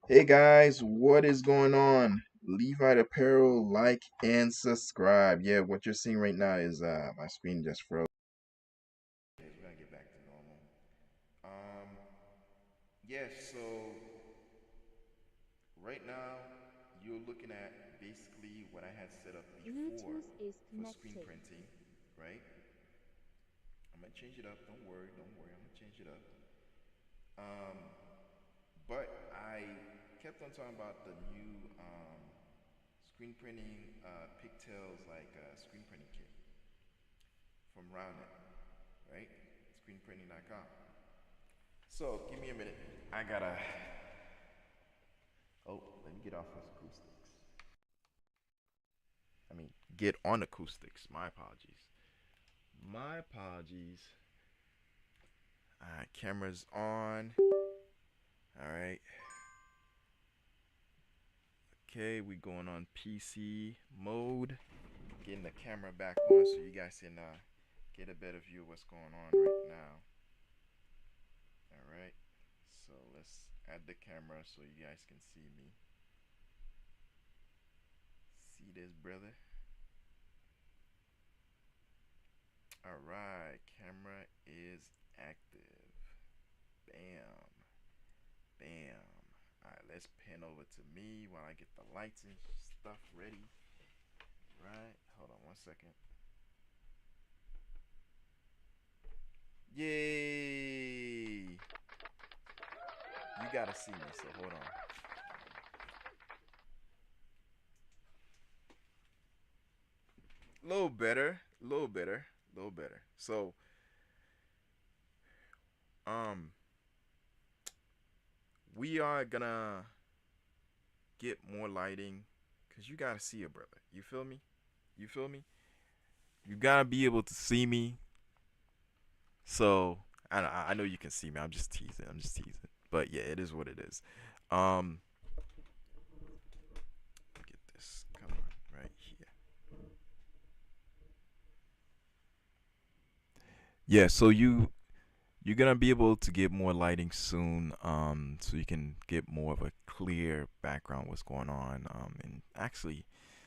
Hey guys, what is going on? Levi Apparel, like and subscribe. Yeah, what you're seeing right now is my screen just froze. We're gonna get back to normal. Um, yeah, so right now you're looking at basically what I had set up before Bluetooth is for screen connected. printing, right? I'm gonna change it up. Don't worry, don't worry. I'm gonna change it up. Um, but I kept on talking about the new screen printing pigtails like screen printing kit from Roundnet, right? Screenprinting.com. So give me a minute. I gotta. Oh, let me get off of acoustics. I mean, get on acoustics. My apologies. My apologies. All right, camera's on. All right. Okay, we going on PC mode. Getting the camera back on so you guys can get a better view of what's going on right now. All right. So let's add the camera so you guys can see me. See this, brother? All right, camera is active. Bam, bam. All right, let's pan over to me while I get the lights and stuff ready. Right, hold on one second. Yay! You gotta see me, so hold on. A little better, a little better, a little better. So, um, we are gonna get more lighting, cause you gotta see it, brother. You feel me? You feel me? You gotta be able to see me. So I know you can see me. I'm just teasing. I'm just teasing. But yeah, it is what it is. Um, get this. Come on, right here. Yeah. So you're gonna be able to get more lighting soon. So you can get more of a clear background what's going on. And actually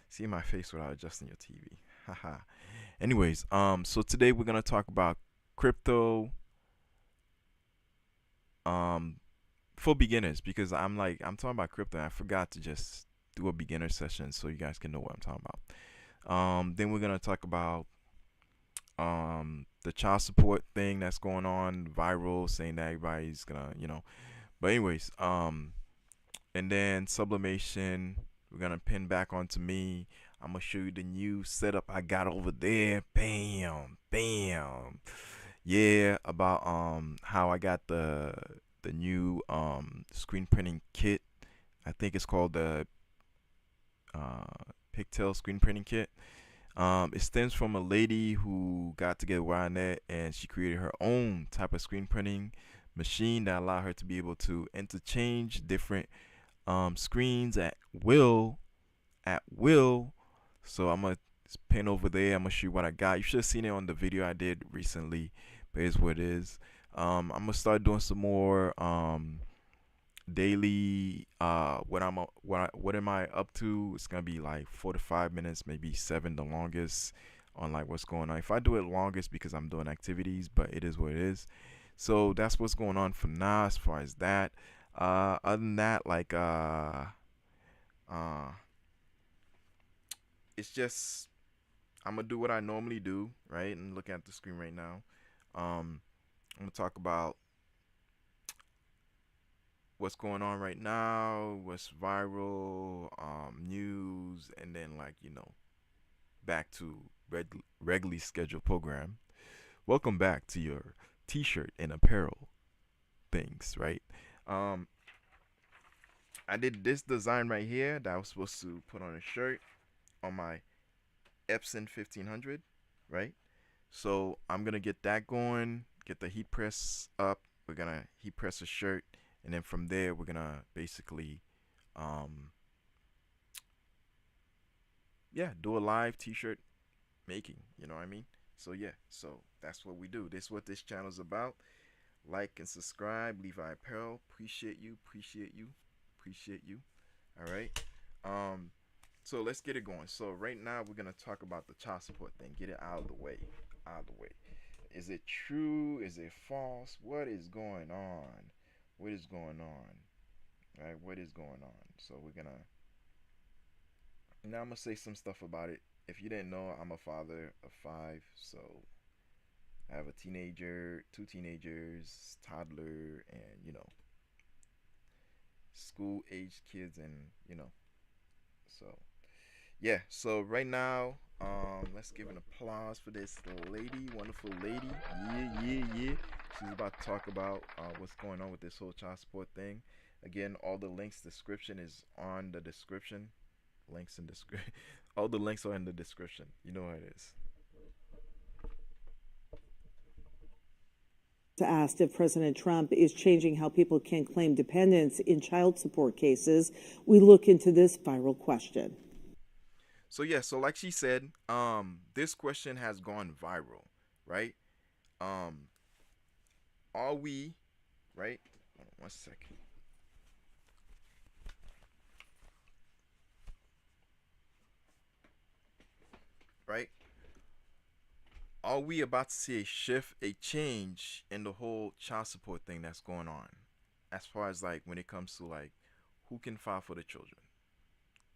see my face without adjusting your TV. Haha. Anyways, so today we're gonna talk about crypto. Um, for beginners because I'm talking about crypto and I forgot to just do a beginner session so you guys can know what I'm talking about. Then we're gonna talk about the child support thing that's going on viral, saying that everybody's gonna But anyways, and then sublimation. We're gonna pin back onto me. I'm gonna show you the new setup I got over there. Bam, bam. Yeah, about how I got the new screen printing kit. I think it's called the Pigtail screen printing kit. It stems from a lady who got together with Annette and she created her own type of screen printing machine that allowed her to be able to interchange different screens at will. So I'm gonna pin over there. I'm gonna show you what I got. You should have seen it on the video I did recently, but here's what it is. I'm gonna start doing some more daily what am I up to. It's gonna be like 4 to 5 minutes, maybe seven the longest, on like what's going on. If I do it longest because I'm doing activities, but it is what it is. So that's what's going on for now as far as that. Other than that, like uh it's just I'm gonna do what I normally do, right? And look at the screen right now. I'm gonna talk about what's going on right now, what's viral, news, and then back to regularly scheduled program. Welcome back to your T-shirt and apparel things, right? Um, I did this design right here that I was supposed to put on a shirt on my Epson 1500, right? So I'm gonna get that going, get the heat press up. We're gonna heat press a shirt, and then from there we're gonna basically, um, yeah, do a live T-shirt making. You know what I mean? So yeah, so that's what we do. This is what this channel is about. Like and subscribe. Levi Apparel. Appreciate you. Appreciate you. Appreciate you. All right. Um, so let's get it going. So right now we're gonna talk about the child support thing. Get it out of the way. Out of the way. Is it true? Is it false? What is going on? What is going on? Right? What is going on? So we're gonna now I'm gonna say some stuff about it. If you didn't know, I'm a father of 5, so I have a teenager, 2 teenagers, toddler, and school age kids, and so yeah. So right now, let's give an applause for this lady, wonderful lady. Yeah, yeah, yeah. She's about to talk about what's going on with this whole child support thing. Again, all the links description is on the description. Links in description. All the links are in the description. You know how it is. Asked if President Trump is changing how people can claim dependents in child support cases. We look into this viral question. So yeah, so like she said, this question has gone viral, right? Are we, right? Hold on 1 second. Right? Are we about to see a shift, a change in the whole child support thing that's going on? As far as like when it comes to like who can file for the children?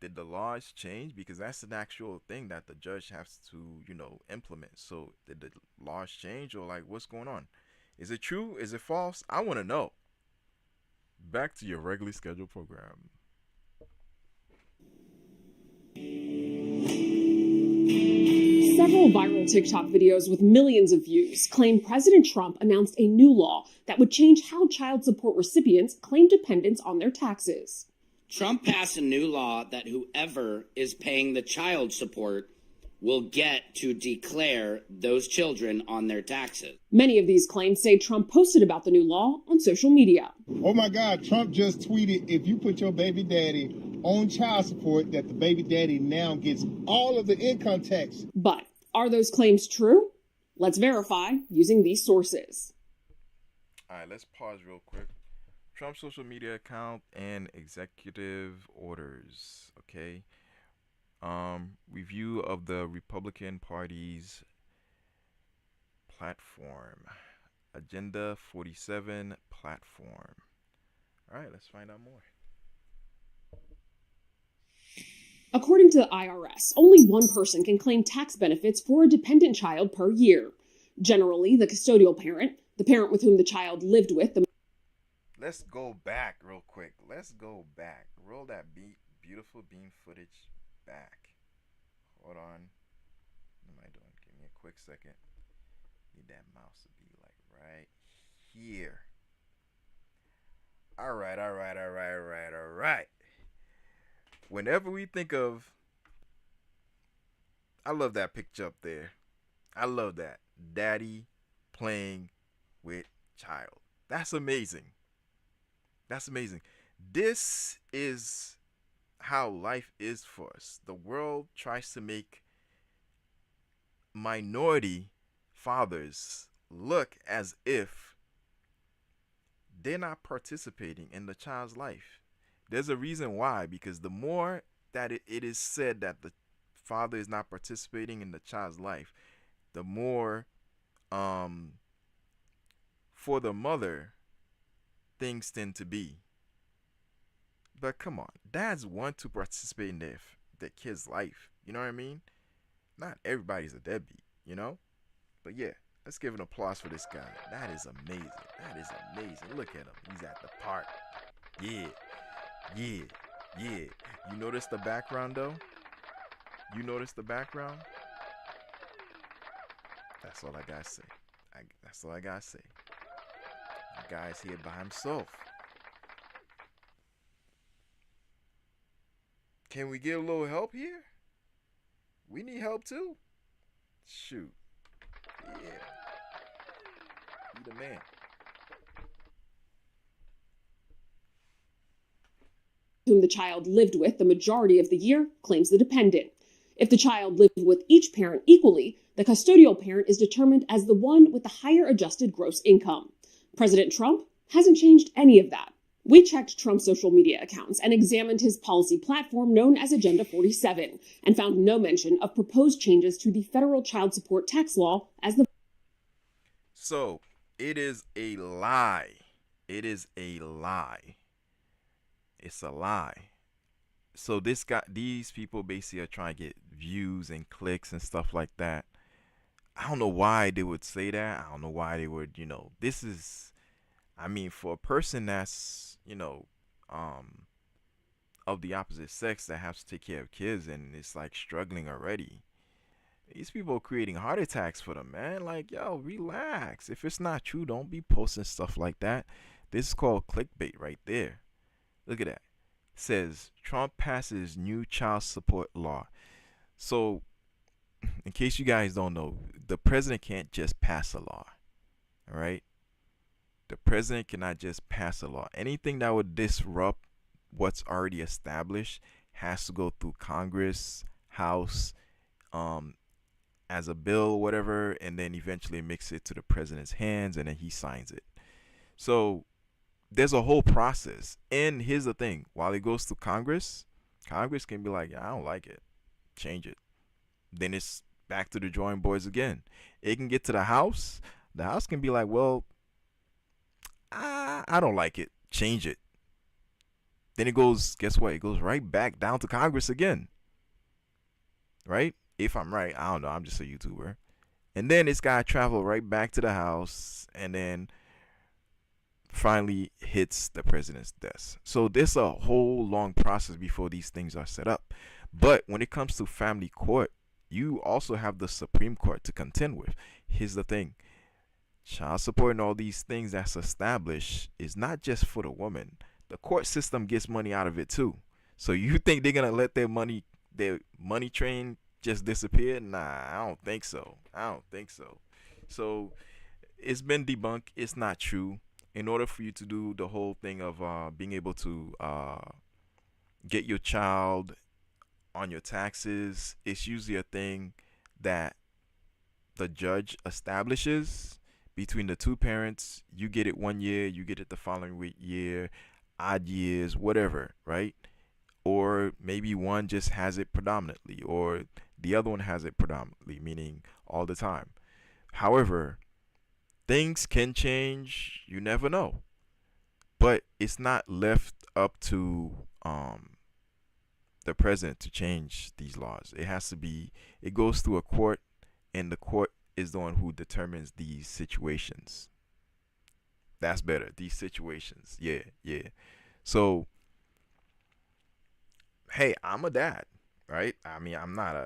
Did the laws change? Because that's an actual thing that the judge has to, implement. So did the laws change, or like what's going on? Is it true? Is it false? I want to know. Back to your regularly scheduled program. Several viral TikTok videos with millions of views claim President Trump announced a new law that would change how child support recipients claim dependents on their taxes. Trump passed a new law that whoever is paying the child support will get to declare those children on their taxes. Many of these claims say Trump posted about the new law on social media. Oh my God, Trump just tweeted, if you put your baby daddy on child support, that the baby daddy now gets all of the income tax. But are those claims true? Let's verify using these sources. All right, let's pause real quick. Trump's social media account and executive orders. Okay. Review of the Republican Party's platform. Agenda 47 platform. All right, let's find out more. According to the IRS, only one person can claim tax benefits for a dependent child per year. Generally, the custodial parent, the parent with whom the child lived with. Let's go back real quick. Let's go back. Roll that beautiful beam footage back. Hold on. What am I doing? Give me a quick second. Need that mouse to be like right here. All right. Whenever we think of, I love that picture up there. I love that. Daddy playing with child. That's amazing. That's amazing. This is how life is for us. The world tries to make minority fathers look as if they're not participating in the child's life. There's a reason why, because the more that it is said that the father is not participating in the child's life, the more for the mother things tend to be. But come on, dads want to participate in their kid's life. You know what I mean? Not everybody's a deadbeat, But yeah, let's give an applause for this guy. That is amazing. That is amazing. Look at him. He's at the park. Yeah. You notice the background though? You notice the background? That's all I gotta say. That's all I gotta say. The guy's here by himself. Can we get a little help here? We need help too. Shoot. Yeah. Be the man. Whom the child lived with the majority of the year claims the dependent. If the child lived with each parent equally, the custodial parent is determined as the one with the higher adjusted gross income. President Trump hasn't changed any of that. We checked Trump's social media accounts and examined his policy platform known as Agenda 47 and found no mention of proposed changes to the federal child support tax law as the So it is a lie. It is a lie. It's a lie. So these people basically are trying to get views and clicks and stuff like that. I don't know why they would say that. I don't know why they would, this is, I mean, for a person that's, of the opposite sex that has to take care of kids and it's like struggling already. These people are creating heart attacks for them, man. Like, yo, relax. If it's not true, don't be posting stuff like that. This is called clickbait right there. Look at that. It says Trump passes new child support law. So, in case you guys don't know, the president can't just pass a law. All right? The president cannot just pass a law. Anything that would disrupt what's already established has to go through Congress, House, as a bill or whatever, and then eventually mix it to the president's hands and then he signs it. So there's a whole process. And here's the thing, while it goes to Congress can be like, I don't like it, change it. Then it's back to the drawing boards again. It can get to the House can be like, well, I don't like it, change it. Then it goes, guess what, it goes right back down to Congress again, right? If I'm right, I don't know, I'm just a YouTuber. And then it's got to travel right back to the House and then finally hits the president's desk. So there's a whole long process before these things are set up. But when it comes to family court, you also have the Supreme Court to contend with. Here's the thing. Child support and all these things that's established is not just for the woman. The court system gets money out of it too. So you think they're going to let their money train just disappear? Nah, I don't think so. So it's been debunked. It's not true. In order for you to do the whole thing of being able to get your child on your taxes, it's usually a thing that the judge establishes between the two parents. You get it 1 year, you get it the following year, odd years, whatever, right? Or maybe one just has it predominantly, or the other one has it predominantly, meaning all the time. However, things can change. You never know. But it's not left up to the president to change these laws. It goes through a court, and the court is the one who determines these situations. That's better. These situations. Yeah. So, hey, I'm a dad, right? I mean, I'm not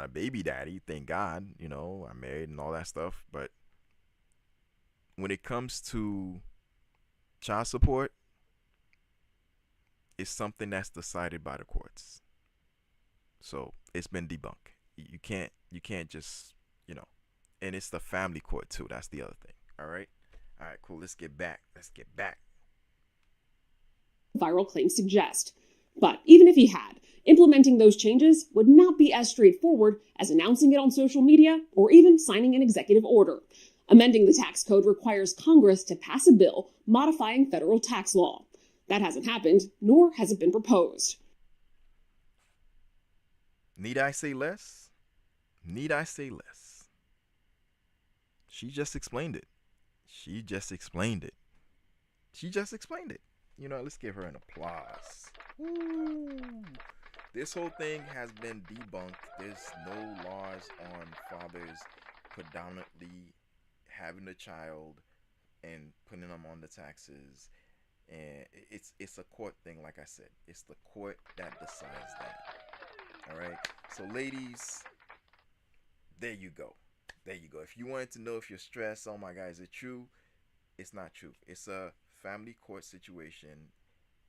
a baby daddy, thank God. I'm married and all that stuff. But when it comes to child support, it's something that's decided by the courts. So it's been debunked. You can't just, and it's the family court too. That's the other thing. All right, cool. Let's get back. viral claims suggest. But even if he had, implementing those changes would not be as straightforward as announcing it on social media or even signing an executive order. Amending the tax code requires Congress to pass a bill modifying federal tax law. That hasn't happened, nor has it been proposed. Need I say less? She just explained it. Let's give her an applause. Woo. This whole thing has been debunked. There's no laws on fathers predominantly having a child and putting them on the taxes. And it's a court thing, like I said. It's the court that decides that. All right. So, ladies, there you go. If you wanted to know if you're stressed, oh my God, is it true? It's not true. It's a family court situation.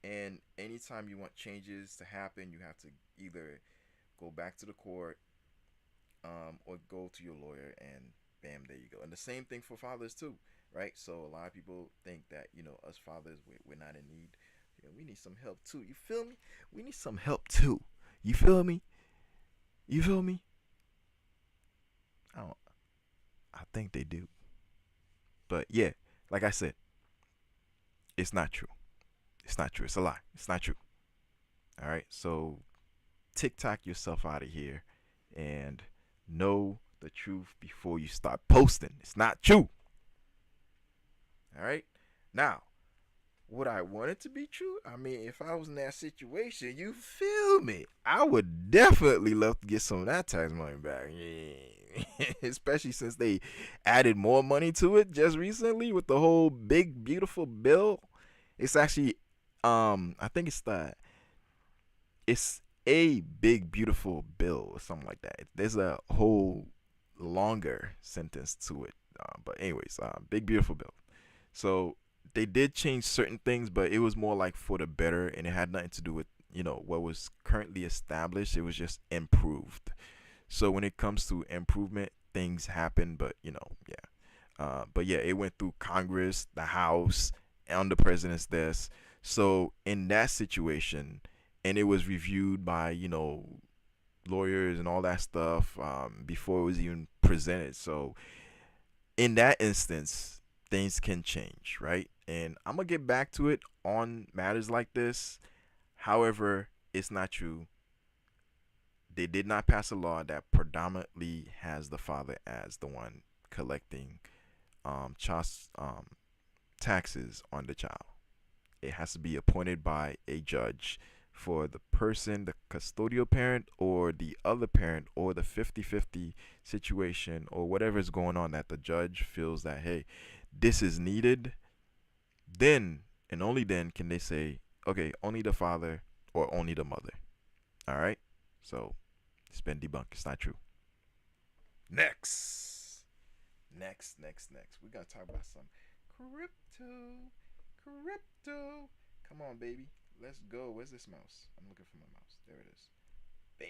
And anytime you want changes to happen, you have to either go back to the court or go to your lawyer, and bam, there you go. And the same thing for fathers too, right? So a lot of people think that, us fathers, we're not in need. We need some help too. You feel me? We need some help too. You feel me? I think they do. But yeah, like I said, It's not true. It's not true. It's a lie. It's not true. All right. So TikTok yourself out of here and know the truth before you start posting. It's not true. All right. Now, would I want it to be true? I mean, if I was in that situation, you feel me? I would definitely love to get some of that tax money back. Yeah. Especially since they added more money to it just recently with the whole big beautiful bill. It's actually I think it's a big beautiful bill or something like that. There's a whole longer sentence to it. But anyways, big beautiful bill. So they did change certain things, but it was more like for the better, and it had nothing to do with what was currently established. It was just improved. So when it comes to improvement, things happen, but yeah. But yeah, it went through Congress, the House, on the president's desk. So in that situation, and it was reviewed by lawyers and all that stuff before it was even presented. So in that instance, things can change, right? And I'm gonna get back to it on matters like this. However, it's not true. They did not pass a law that predominantly has the father as the one collecting child taxes on the child. It has to be appointed by a judge for the person, the custodial parent, or the other parent, or the 50-50 situation, or whatever is going on that the judge feels that, hey, this is needed. Then and only then can they say, okay, only the father or only the mother. All right? So it's been debunked. It's not true. Next. Next. We got to talk about some crypto. Crypto. Come on, baby. Let's go. Where's this mouse? I'm looking for my mouse. There it is. Bam.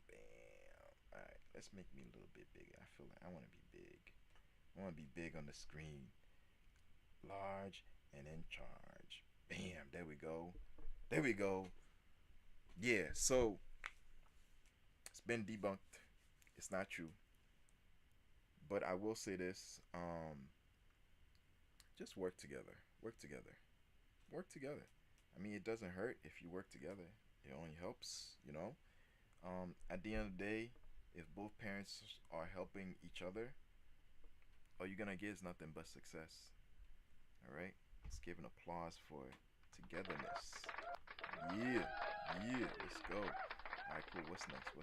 Bam. Alright, let's make me a little bit bigger. I feel like I want to be big. I want to be big on the screen. Large and in charge. Bam. There we go. There we go. Yeah, so it's been debunked. It's not true. But I will say this. Just work together. Work together. Work together. I mean, it doesn't hurt if you work together. It only helps. At the end of the day, if both parents are helping each other, all you're gonna get is nothing but success. All right. Let's give an applause for togetherness. Yeah, yeah. Let's go. All right, cool. What's next? All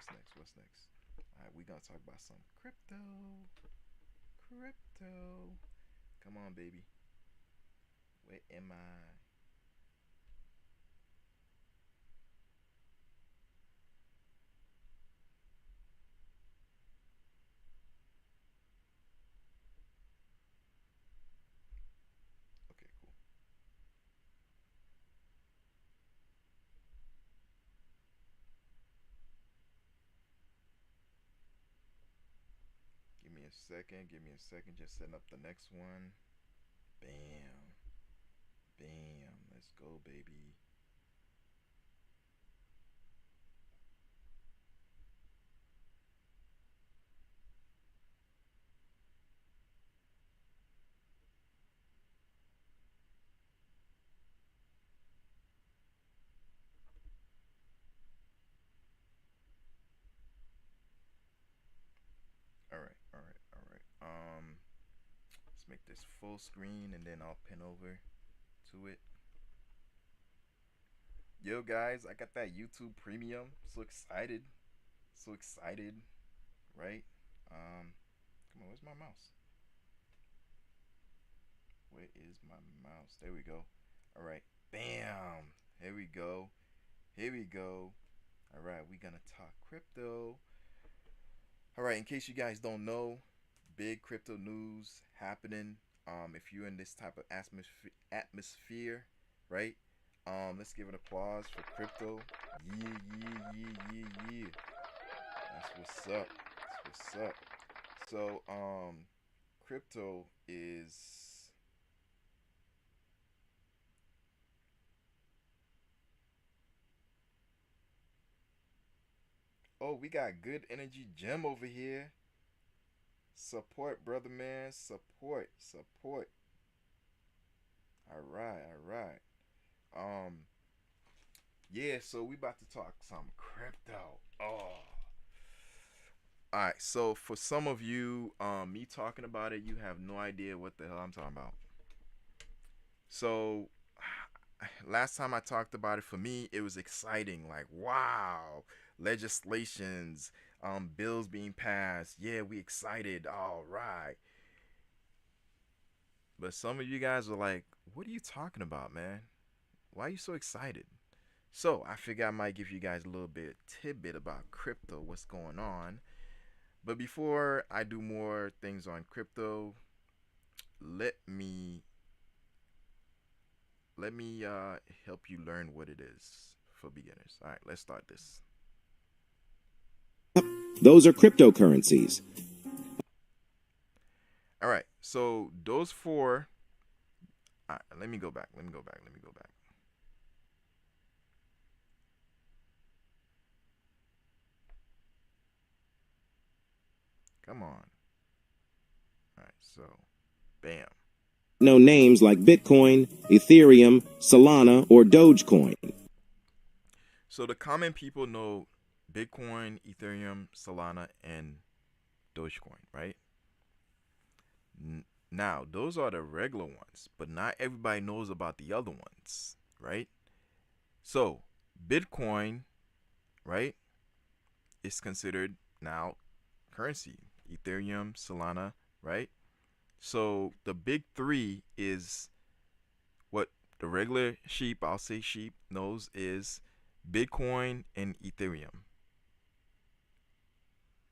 right, we gonna talk about some crypto. Crypto. Come on, baby. Where am I? Okay, cool. Give me a second. Give me a second. Just setting up the next one. Bam. Bam. Let's go, baby. All right. All right. All right. Let's make this full screen and then I'll pin over to it. Yo, guys, I got that YouTube Premium. So excited. So excited. Right? Come on. Where's my mouse? Where is my mouse? There we go. All right. Bam. Here we go. Here we go. All right. We gonna talk crypto. All right. In case you guys don't know, big crypto news happening. If you're in this type of atmosphere, right? Let's give an applause for crypto. Yeah. That's what's up. That's what's up. So, crypto is. Oh, we got good energy gem over here. Support, brother man. Support. right. Um, yeah. So we about to talk some crypto. Oh. All right. So for some of you, me talking about it, you have no idea what the hell I'm talking about. So last time I talked about it, for me, it was exciting. Like, wow, legislations, bills being passed. Yeah, we excited. All right. But some of you guys are like, what are you talking about, man? Why are you so excited? So I figure I might give you guys a little bit tidbit about crypto, what's going on. But before I do more things on crypto, let me help you learn what it is for beginners. All right, let's start this. Those are cryptocurrencies. All right, so those four. All right, let me go back. Come on. All right, so, bam. No names like Bitcoin, Ethereum, Solana, or Dogecoin. So the common people know Bitcoin, Ethereum, Solana, and Dogecoin, right? Now, those are the regular ones, but not everybody knows about the other ones, right? So, Bitcoin, right, is considered now currency. Ethereum, Solana, right? So, the big three is what the regular sheep, I'll say sheep, knows is Bitcoin and Ethereum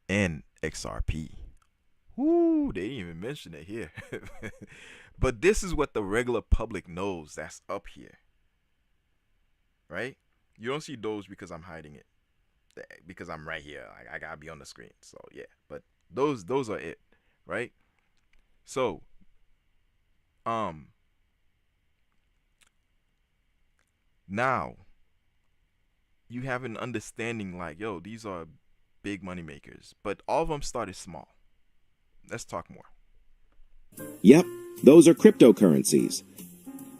and XRP. Woo, they didn't even mention it here. But this is what the regular public knows that's up here. Right? You don't see those because I'm hiding it. Because I'm right here. I gotta be on the screen. So yeah. But those are it. Right? So now you have an understanding like, yo, these are big money makers. But all of them started small. Let's talk more. Yep, those are cryptocurrencies.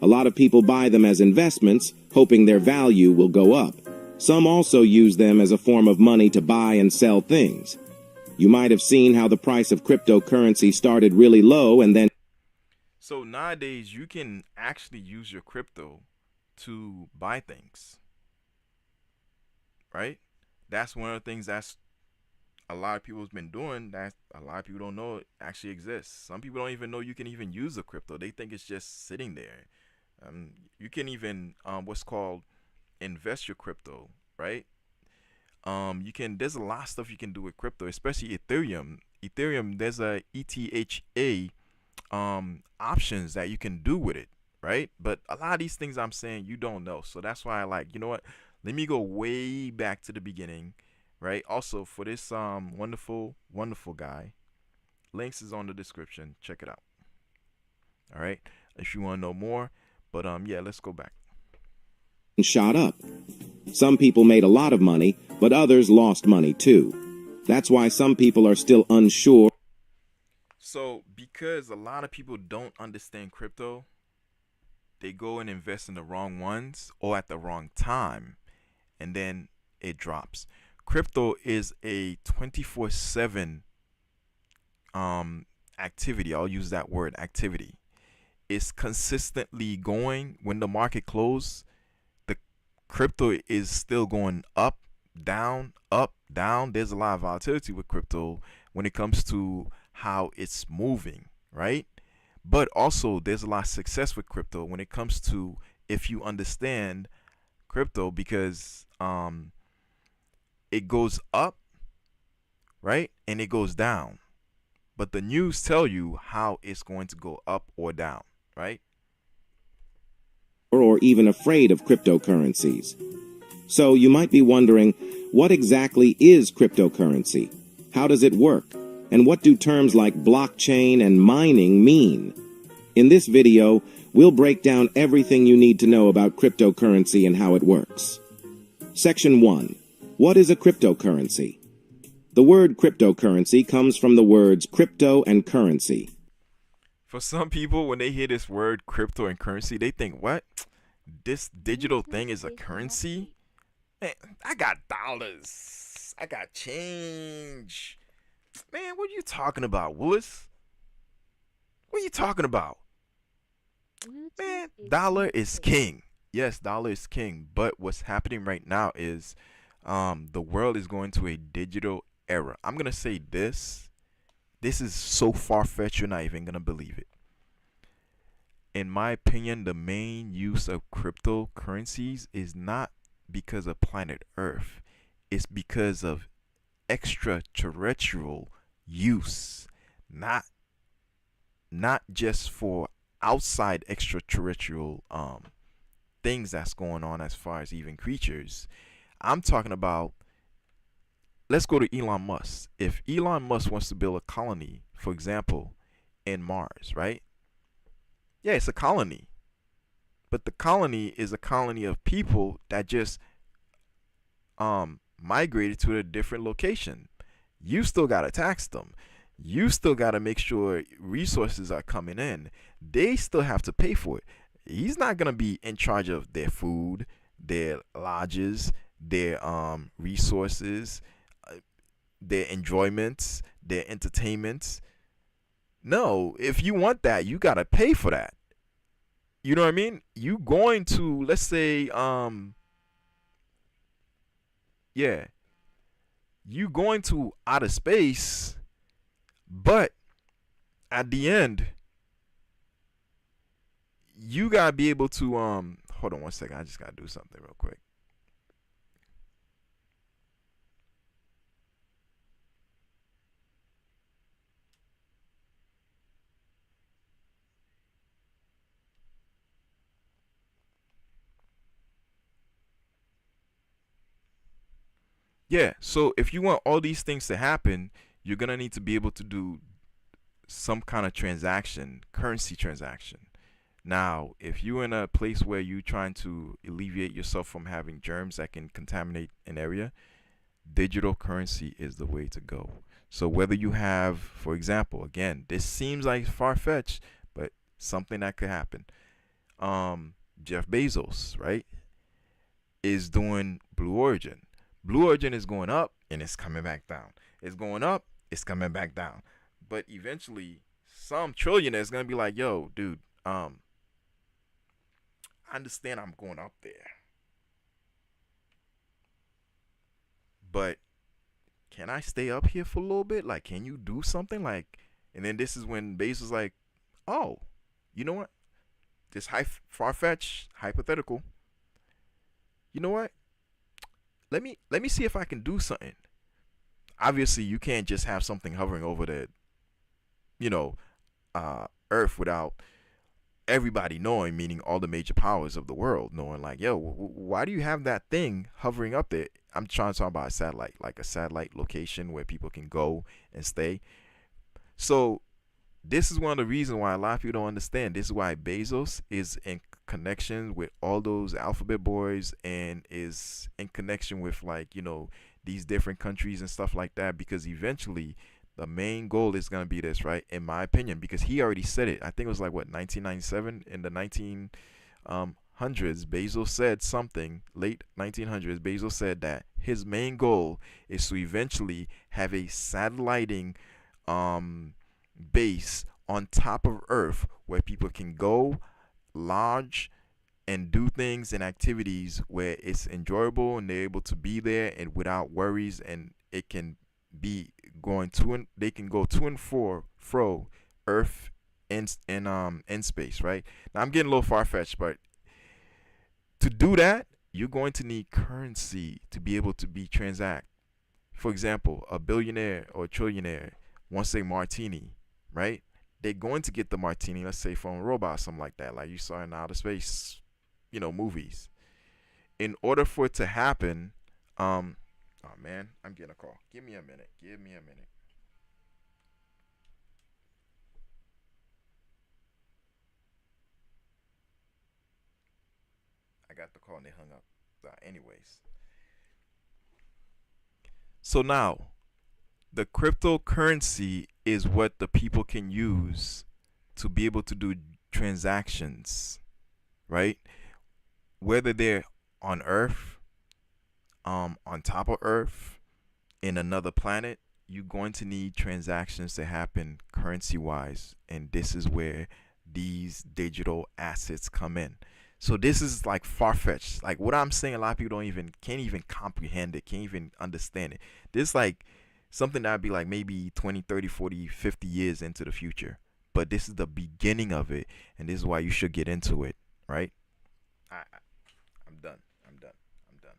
A lot of people buy them as investments, hoping their value will go up. Some also use them as a form of money to buy and sell things. You might have seen how the price of cryptocurrency started really low and then... So nowadays, you can actually use your crypto to buy things. Right? That's one of the things that's a lot of people's been doing that a lot of people don't know it actually exists. Some people don't even know you can even use the crypto. They think it's just sitting there. You can even what's called invest your crypto, right? You can. There's a lot of stuff you can do with crypto, especially Ethereum. There's a ETHA options that you can do with it, right? But a lot of these things I'm saying you don't know, so that's why I like. You know what? Let me go way back to the beginning. Right. Also, for this wonderful guy, links is on the description. Check it out. All right. If you want to know more, but yeah, let's go back. Shot up. Some people made a lot of money, but others lost money too. That's why some people are still unsure. So, because a lot of people don't understand crypto, they go and invest in the wrong ones or at the wrong time, and then it drops. Crypto is a 24/7 activity. I'll use that word, activity. It's consistently going. When the market closes, the crypto is still going up, down, up, down. There's a lot of volatility with crypto when it comes to how it's moving, right? But also there's a lot of success with crypto when it comes to if you understand crypto, because it goes up, right? And it goes down. But the news tell you how it's going to go up or down, right? Or even afraid of cryptocurrencies. So you might be wondering, what exactly is cryptocurrency? How does it work? And what do terms like blockchain and mining mean? In this video, we'll break down everything you need to know about cryptocurrency and how it works. Section 1. What is a cryptocurrency? The word cryptocurrency comes from the words crypto and currency. For some people, when they hear this word crypto and currency, they think, what? This digital thing is a currency? Man, I got dollars. I got change. Man, what are you talking about, Willis? What are you talking about? Man, dollar is king. Yes, dollar is king. But what's happening right now is the world is going to a digital era. I'm going to say this. This is so far fetched, you're not even going to believe it. In my opinion, the main use of cryptocurrencies is not because of planet Earth, it's because of extraterrestrial use, not just for outside extraterrestrial things that's going on as far as even creatures. I'm talking about, let's go to Elon Musk. If Elon Musk wants to build a colony, for example, in Mars, right? Yeah, it's a colony. But the colony is a colony of people that just migrated to a different location. You still got to tax them. You still got to make sure resources are coming in. They still have to pay for it. He's not going to be in charge of their food, their lodges, their resources, their enjoyments, their entertainments. No, if you want that, you got to pay for that. You know what I mean? You going to, let's say, yeah, you going to outer space, but at the end, you gotta be able to hold on one second, I just gotta do something real quick. Yeah, so if you want all these things to happen, you're gonna need to be able to do some kind of transaction, currency transaction. Now, if you're in a place where you're trying to alleviate yourself from having germs that can contaminate an area, digital currency is the way to go. So whether you have, for example, again, this seems like far-fetched, but something that could happen. Jeff Bezos, right, is doing Blue Origin. Blue Origin is going up and it's coming back down. It's going up, it's coming back down. But eventually, some trillionaire is gonna be like, "Yo, dude, I understand I'm going up there, but can I stay up here for a little bit? Like, can you do something?" Like, and then this is when Bezos is like, "Oh, you know what? This far-fetched hypothetical. You know what? Let me see if I can do something." Obviously, you can't just have something hovering over the, you know, Earth without everybody knowing, meaning all the major powers of the world knowing, like, yo, why do you have that thing hovering up there? I'm trying to talk about a satellite, like a satellite location where people can go and stay. So this is one of the reasons why a lot of people don't understand. This is why Bezos is in connection with all those alphabet boys and is in connection with, like, these different countries and stuff like that, because eventually the main goal is going to be this, right? In my opinion, because he already said it. I think it was like, what, 1997? In the 1900s, Bezos said something, late 1900s, Bezos said that his main goal is to eventually have a satelliting base on top of Earth where people can go, lodge, and do things and activities where it's enjoyable and they're able to be there and without worries, and it can be going to and they can go to and fro Earth and in space, right? Now I'm getting a little far-fetched, but to do that, you're going to need currency to be able to be transact. For example, a billionaire or a trillionaire wants a martini, right? They're going to get the martini, let's say, from a robot or something like that, like you saw in outer space, movies. In order for it to happen, oh man, I'm getting a call. Give me a minute. I got the call and they hung up. Anyways. So now, the cryptocurrency is what the people can use to be able to do transactions, right? Whether they're on Earth, on top of Earth, in another planet, you're going to need transactions to happen currency wise. And this is where these digital assets come in. So this is like far-fetched. Like what I'm saying, a lot of people can't even comprehend it, can't even understand it. This is like something that'd be like maybe 20, 30, 40, 50 years into the future. But this is the beginning of it, and this is why you should get into it, right? I'm done. I'm done. I'm done.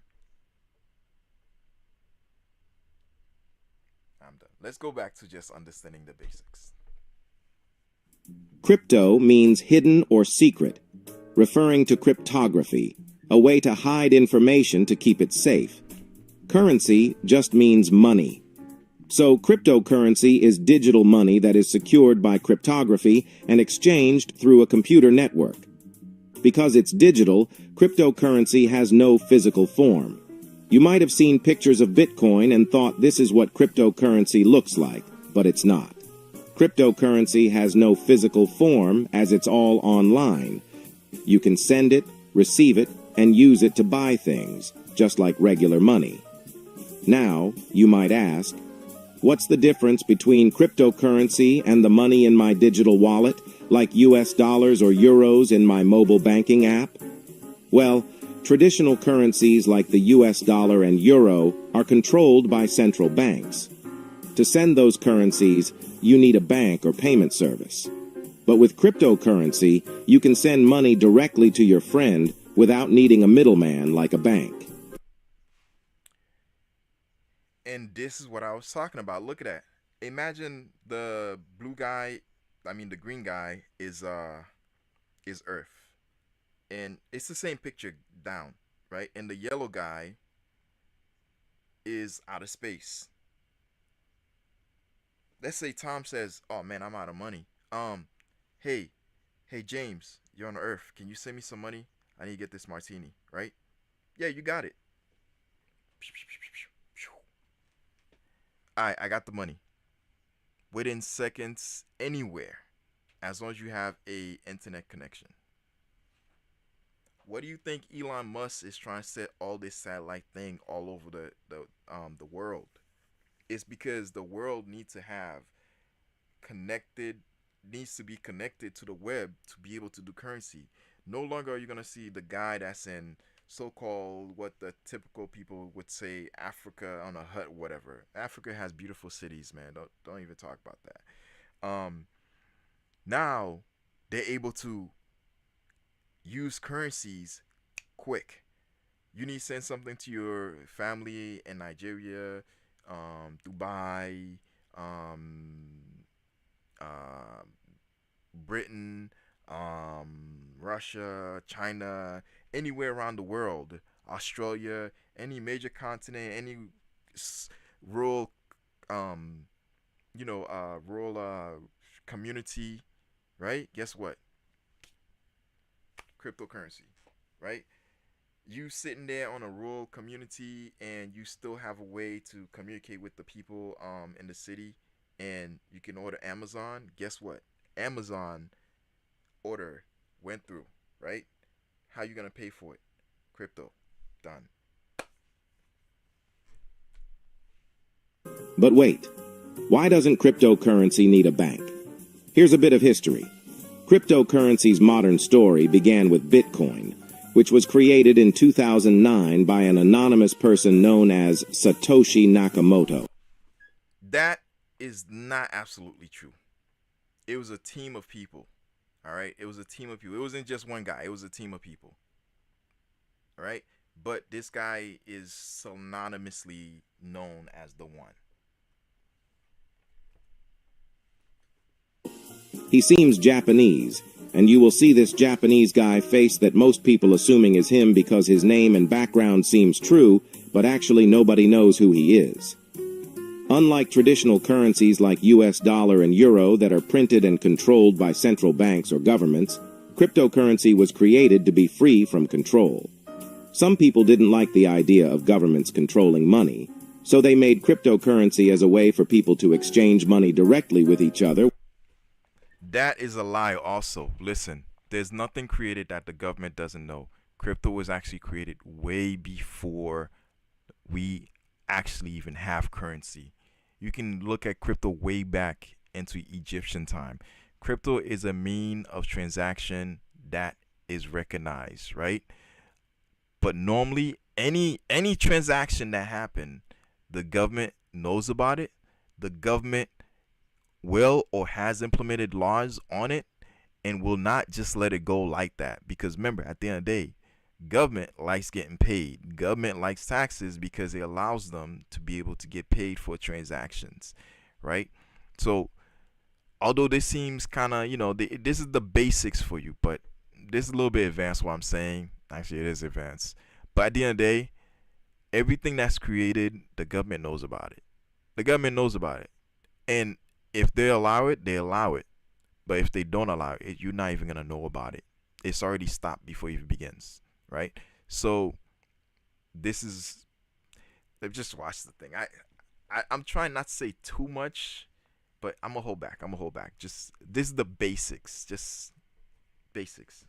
I'm done. Let's go back to just understanding the basics. Crypto means hidden or secret, referring to cryptography, a way to hide information to keep it safe. Currency just means money. So cryptocurrency is digital money that is secured by cryptography and exchanged through a computer network. Because it's digital, cryptocurrency has no physical form. You might have seen pictures of Bitcoin and thought this is what cryptocurrency looks like, but it's not. Cryptocurrency has no physical form as it's all online. You can send it, receive it, and use it to buy things, just like regular money. Now, you might ask, what's the difference between cryptocurrency and the money in my digital wallet, like US dollars or euros in my mobile banking app? Well, traditional currencies like the US dollar and euro are controlled by central banks. To send those currencies, you need a bank or payment service. But with cryptocurrency, you can send money directly to your friend without needing a middleman like a bank. And this is what I was talking about. Look at that. Imagine the blue guy, the green guy is Earth. And it's the same picture down, right? And the yellow guy is outer space. Let's say Tom says, "Oh man, I'm out of money. Hey James, you're on Earth. Can you send me some money? I need to get this martini, right?" "Yeah, you got it." Alright, I got the money. Within seconds, anywhere, as long as you have a internet connection. What do you think Elon Musk is trying to set all this satellite thing all over the world? It's because the world needs to be connected to the web to be able to do currency. No longer are you gonna see the guy that's in so-called what the typical people would say Africa on a hut, whatever. Africa has beautiful cities, man. Don't even talk about that. Now they're able to use currencies quick. You need to send something to your family in Nigeria, Dubai, Britain, Russia, China, anywhere around the world, Australia, any major continent, any rural, community, right? Guess what? Cryptocurrency, right? You sitting there on a rural community and you still have a way to communicate with the people in the city, and you can order Amazon. Guess what? Amazon order went through, right? How you gonna pay for it? Crypto. Done. But wait, why doesn't cryptocurrency need a bank? Here's a bit of history. Cryptocurrency's modern story began with Bitcoin, which was created in 2009 by an anonymous person known as Satoshi Nakamoto. That is not absolutely true. It was a team of people. All right? It was a team of people. It wasn't just one guy. It was a team of people. All right? But this guy is synonymously known as the one. He seems Japanese, and you will see this Japanese guy face that most people assuming is him because his name and background seems true, but actually nobody knows who he is. Unlike traditional currencies like US dollar and euro that are printed and controlled by central banks or governments, cryptocurrency was created to be free from control. Some people didn't like the idea of governments controlling money, so they made cryptocurrency as a way for people to exchange money directly with each other. That is a lie also. Listen, there's nothing created that the government doesn't know. Crypto was actually created way before we actually even have currency. You can look at crypto way back into Egyptian time. Crypto is a mean of transaction that is recognized, right? But normally any transaction that happened, the government knows about it. The government will or has implemented laws on it and will not just let it go like that. Because remember, at the end of the day, government likes getting paid. Government likes taxes because it allows them to be able to get paid for transactions, right? So although this seems kind of, this is the basics for you, but this is a little bit advanced what I'm saying. Actually, it is advanced. But at the end of the day, everything that's created, the government knows about it. The government knows about it. And if they allow it, they allow it. But if they don't allow it, you're not even going to know about it. It's already stopped before it even begins, right? So this is, just watch the thing. I'm trying not to say too much, but I'm going to hold back. Just, this is the basics. Just basics.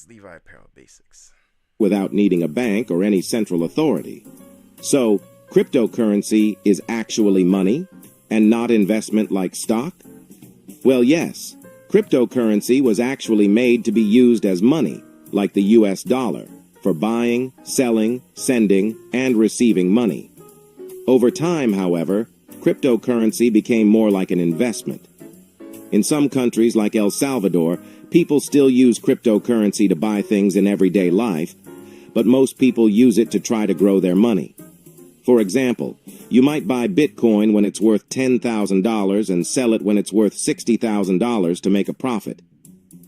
Levi Apparel basics. Without needing a bank or any central authority. So, cryptocurrency is actually money and not investment like stock? Well, yes. Cryptocurrency was actually made to be used as money, like the US dollar, for buying, selling, sending, and receiving money. Over time, however, cryptocurrency became more like an investment. In some countries like El Salvador, people still use cryptocurrency to buy things in everyday life, but most people use it to try to grow their money. For example, you might buy Bitcoin when it's worth $10,000 and sell it when it's worth $60,000 to make a profit.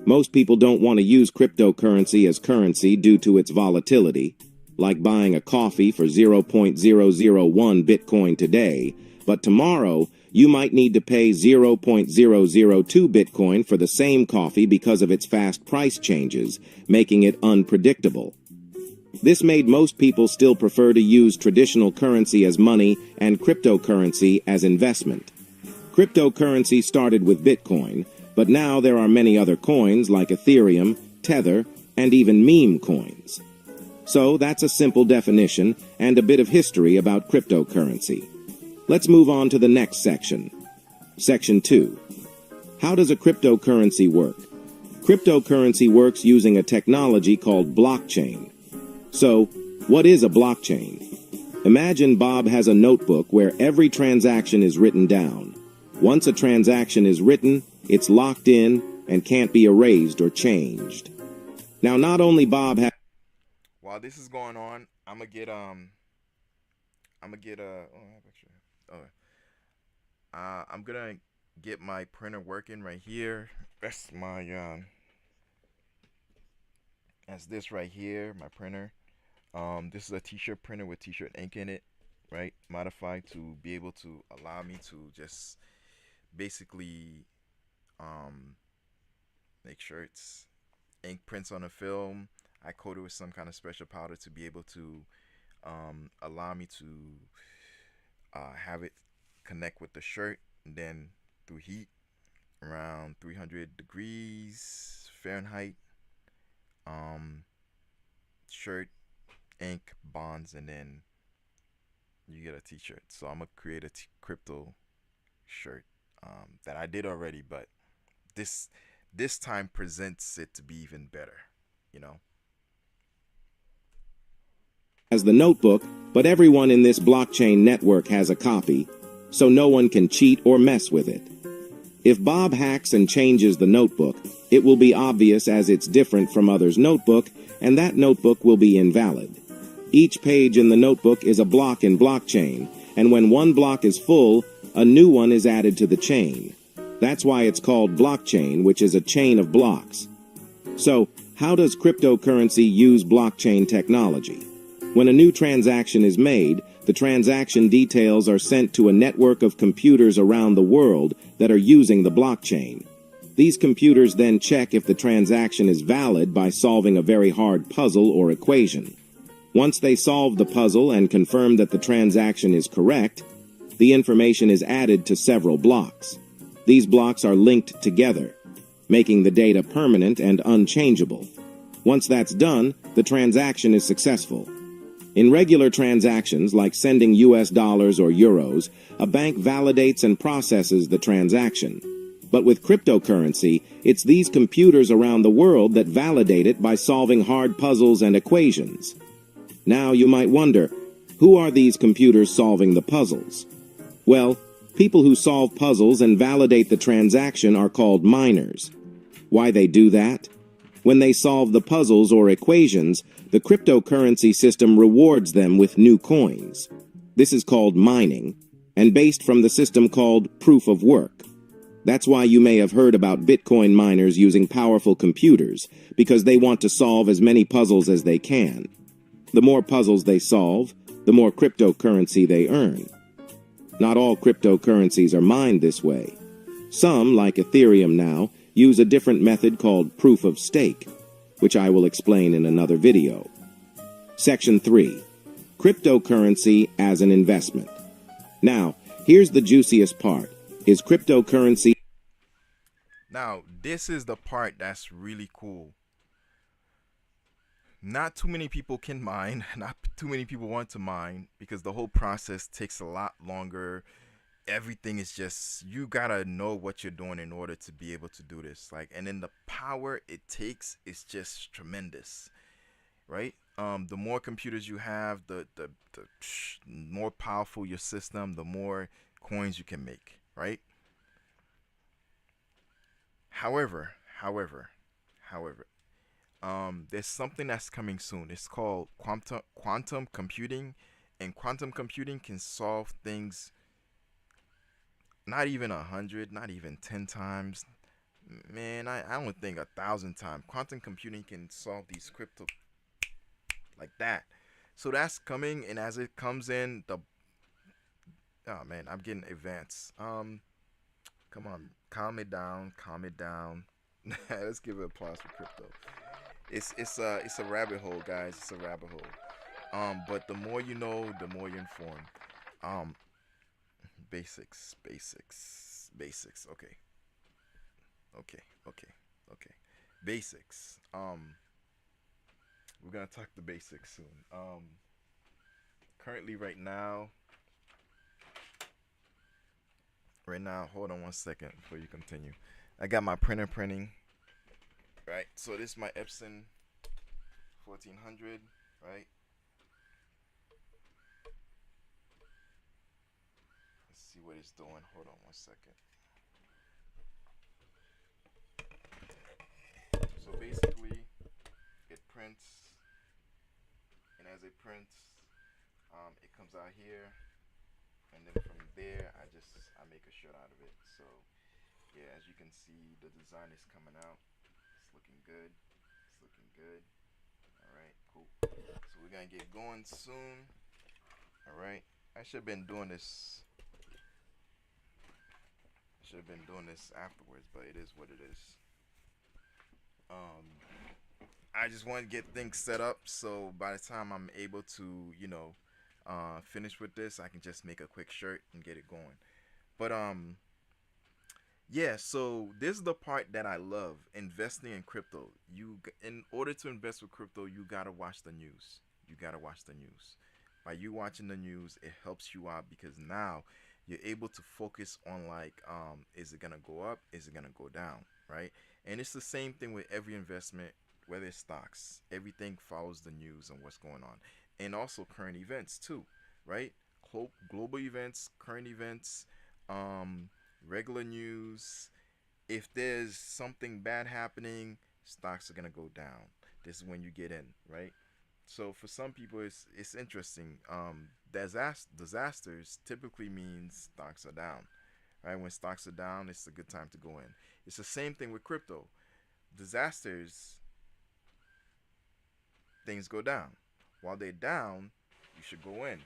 Most people don't want to use cryptocurrency as currency due to its volatility, like buying a coffee for 0.001 Bitcoin today, but tomorrow you might need to pay 0.002 Bitcoin for the same coffee because of its fast price changes, making it unpredictable. This made most people still prefer to use traditional currency as money and cryptocurrency as investment. Cryptocurrency started with Bitcoin, but now there are many other coins like Ethereum, Tether, and even meme coins. So that's a simple definition and a bit of history about cryptocurrency. Let's move on to the next section. Section 2. How does a cryptocurrency work? Cryptocurrency works using a technology called blockchain. So, what is a blockchain? Imagine Bob has a notebook where every transaction is written down. Once a transaction is written, it's locked in and can't be erased or changed. Now, not only Bob has... While this is going on, I'm gonna get my printer working right here. That's my that's this right here, my printer. This is a t-shirt printer with t-shirt ink in it, right? Modified to be able to allow me to just basically make shirts. Ink prints on a film. I coat it with some kind of special powder to be able to allow me to have it connect with the shirt, and then through heat around 300 degrees Fahrenheit, shirt, ink, bonds, and then you get a t-shirt. So I'm gonna create a crypto shirt that I did already, but this time presents it to be even better, As the notebook, but everyone in this blockchain network has a copy, so no one can cheat or mess with it. If Bob hacks and changes the notebook, it will be obvious as it's different from others' notebook, and that notebook will be invalid. Each page in the notebook is a block in blockchain, and when one block is full, a new one is added to the chain. That's why it's called blockchain, which is a chain of blocks. So, how does cryptocurrency use blockchain technology? When a new transaction is made, the transaction details are sent to a network of computers around the world that are using the blockchain. These computers then check if the transaction is valid by solving a very hard puzzle or equation. Once they solve the puzzle and confirm that the transaction is correct, the information is added to several blocks. These blocks are linked together, making the data permanent and unchangeable. Once that's done, the transaction is successful. In regular transactions, like sending US dollars or euros, a bank validates and processes the transaction. But with cryptocurrency, it's these computers around the world that validate it by solving hard puzzles and equations. Now you might wonder, who are these computers solving the puzzles? Well, people who solve puzzles and validate the transaction are called miners. Why they do that? When they solve the puzzles or equations, the cryptocurrency system rewards them with new coins. This is called mining, and based from the system called proof of work. That's why you may have heard about Bitcoin miners using powerful computers, because they want to solve as many puzzles as they can. The more puzzles they solve, the more cryptocurrency they earn. Not all cryptocurrencies are mined this way. Some, like Ethereum now, use a different method called proof of stake, which I will explain in another video. Section 3. Cryptocurrency as an investment. Now, here's the juiciest part. Is cryptocurrency... Now, this is the part that's really cool. Not too many people can mine, not too many people want to mine, because the whole process takes a lot longer. Everything is just, you gotta know what you're doing in order to be able to do this. Like, and then the power it takes is just tremendous, right? The more computers you have, the more powerful your system, the more coins you can make, right? However, there's something that's coming soon. It's called quantum computing, and quantum computing can solve things not even 100, not even 10 times. Man, I don't think 1,000 times. Quantum computing can solve these crypto like that. So that's coming, and as it comes in, oh man, I'm getting advanced. Come on, calm it down. Let's give it applause for crypto. It's a rabbit hole, guys. It's a rabbit hole. But the more you know, the more you're informed. Basics. Okay. Basics. We're gonna talk the basics soon. Currently, right now, hold on 1 second before you continue. I got my printer printing. Right. So this is my Epson 1400. Right. Let's see what it's doing. Hold on 1 second. So basically, it prints, and as it prints, it comes out here, and then from there, I make a shirt out of it. So yeah, as you can see, the design is coming out. It's looking good. All right, cool. So we're gonna get going soon. All right. I should have been doing this. Afterwards, but it is what it is. I just want to get things set up, so by the time I'm able to, finish with this, I can just make a quick shirt and get it going. But yeah. So this is the part that I love: investing in crypto. In order to invest with crypto, you gotta watch the news. By you watching the news, it helps you out because now you're able to focus on is it gonna go up? Is it gonna go down? Right? And it's the same thing with every investment, whether it's stocks. Everything follows the news and what's going on, and also current events too, right? Global events, current events, regular news. If there's something bad happening, stocks are gonna go down. This is when you get in, right? So for some people, it's interesting. Disasters typically means stocks are down, right? When stocks are down, it's a good time to go in. It's the same thing with crypto. Disasters, things go down. While they're down, you should go in.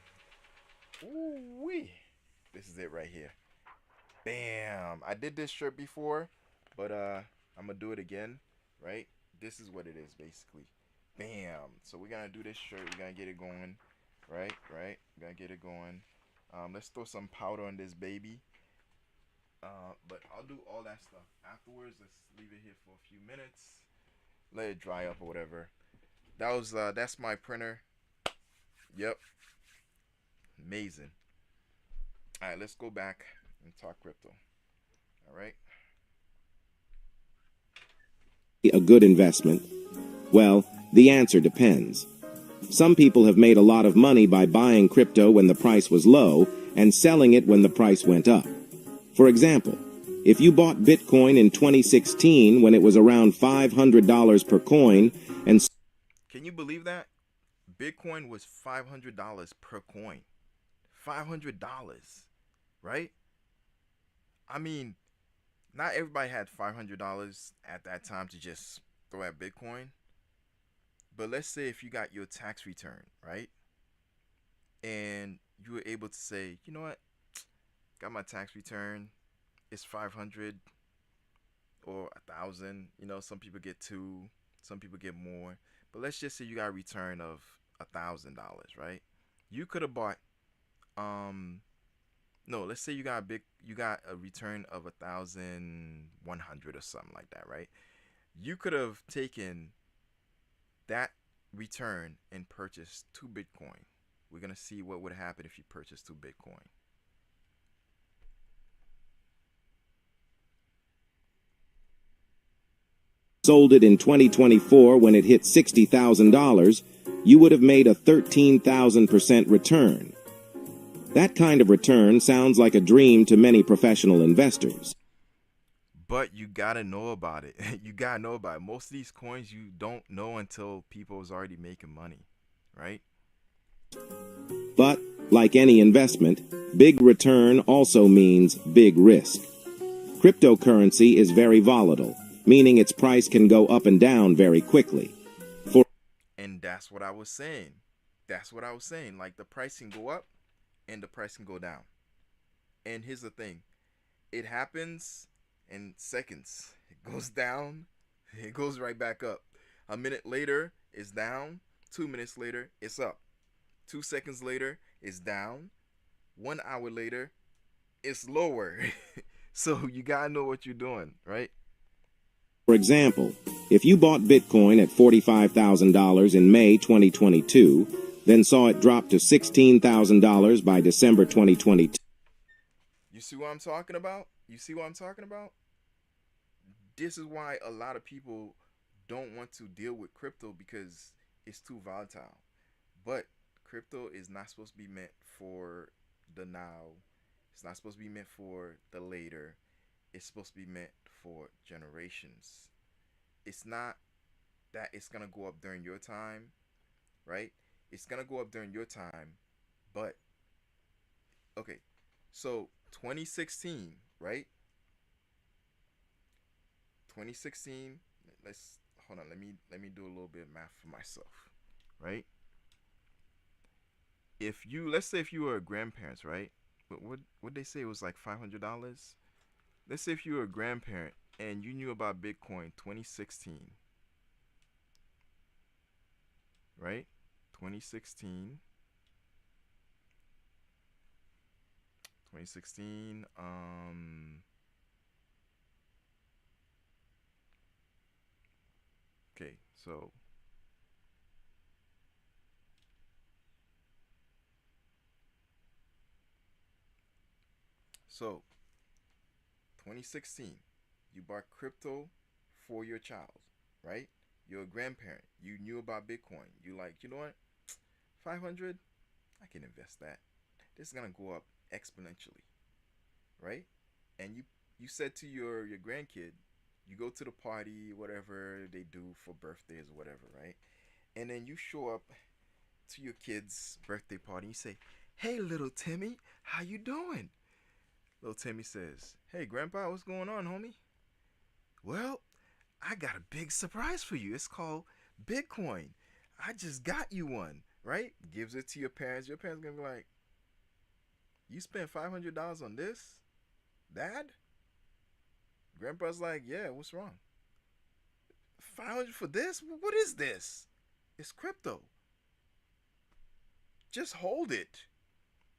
Ooh wee! This is it right here. Bam! I did this shirt before, but I'm gonna do it again, right? This is what it is basically. Bam! So we're gonna do this shirt. We're gonna get it going, right? We're gonna get it going. Let's throw some powder on this baby. But I'll do all that stuff afterwards. Let's leave it here for a few minutes. Let it dry up or whatever. That's my printer. Yep, amazing. All right, let's go back and talk crypto. All right. A good investment? Well, the answer depends. Some people have made a lot of money by buying crypto when the price was low and selling it when the price went up. For example, if you bought Bitcoin in 2016 when it was around $500 per coin and Can you believe that? Bitcoin was $500 per coin. $500, right? I mean, not everybody had $500 at that time to just throw at Bitcoin. But let's say if you got your tax return, right? And you were able to say, you know what? Got my tax return. It's 500 or 1,000. You know, some people get two, some people get more. But let's just say you got a return of $1,000, right? You could have bought no, let's say you got a return of 1,100 or something like that, right? You could have taken that return and purchased 2 Bitcoin. We're gonna see what would happen if you purchase 2 Bitcoin. sold it in 2024 when it hit $60,000, you would have made a 13,000% return. That kind of return sounds like a dream to many professional investors. But you gotta know about it. You gotta know about it. Most of these coins you don't know until people is already making money, right? But, like any investment, big return also means big risk. Cryptocurrency is very volatile, meaning its price can go up and down very quickly. And that's what I was saying. That's what I was saying. Like the price can go up and the price can go down. And here's the thing. It happens in seconds. It goes down, it goes right back up. A minute later, it's down. 2 minutes later, it's up. 2 seconds later, it's down. 1 hour later, it's lower. So you gotta know what you're doing, right? For example, if you bought Bitcoin at $45,000 in May 2022, then saw it drop to $16,000 by December 2022. You see what I'm talking about? You see what I'm talking about? This is why a lot of people don't want to deal with crypto because it's too volatile. But crypto is not supposed to be meant for the now. It's not supposed to be meant for the later. It's supposed to be meant for generations. It's not that it's gonna go up during your time, right? It's gonna go up during your time, but okay. So 2016, right? 2016. Let's hold on. Let me do a little bit of math for myself, right? If you let's say if you were a grandparents, right? What they say it was like $500. Let's say if you were a grandparent and you knew about Bitcoin 2016, right? 2016. 2016. Okay, so 2016, you bought crypto for your child, right? You're a grandparent. You knew about Bitcoin. You like, you know what? 500, I can invest that. This is gonna go up exponentially, right? And you said to your grandkid, you go to the party, whatever they do for birthdays or whatever, right? And then you show up to your kid's birthday party. And you say, "Hey, little Timmy, how you doing?" Little Timmy says, "Hey, Grandpa, what's going on, homie?" "Well, I got a big surprise for you. It's called Bitcoin. I just got you one," right? Gives it to your parents. Your parents gonna be like, "You spent $500 on this, Dad?" Grandpa's like, "Yeah, what's wrong? 500 for this? What is this? It's crypto. Just hold it."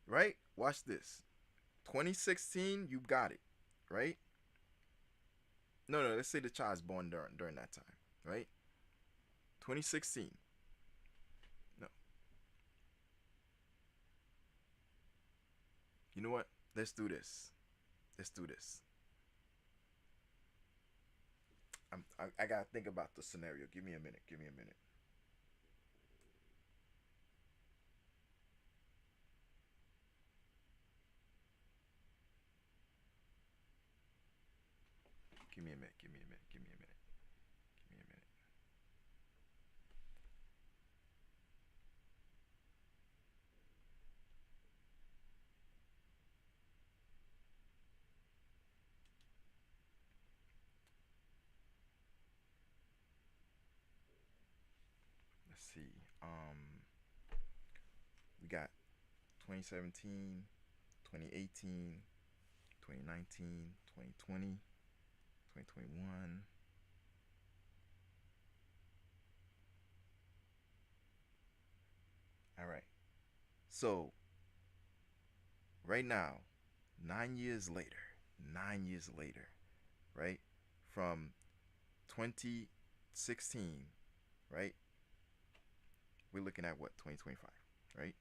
Right? Watch this. 2016, you got it. right? No, let's say the child is born during that time, right? 2016. No. You know what? Let's do this. Let's do this. I gotta think about the scenario. Give me a minute. Give me a minute. Give me a minute. Give me a minute. Give me a minute. Give me a minute. Let's see. We got 2017, 2018, 2019, 2020, 2021. All right. So, right now, 9 years later, right? From 2016, right? We're looking at what? 2025, right?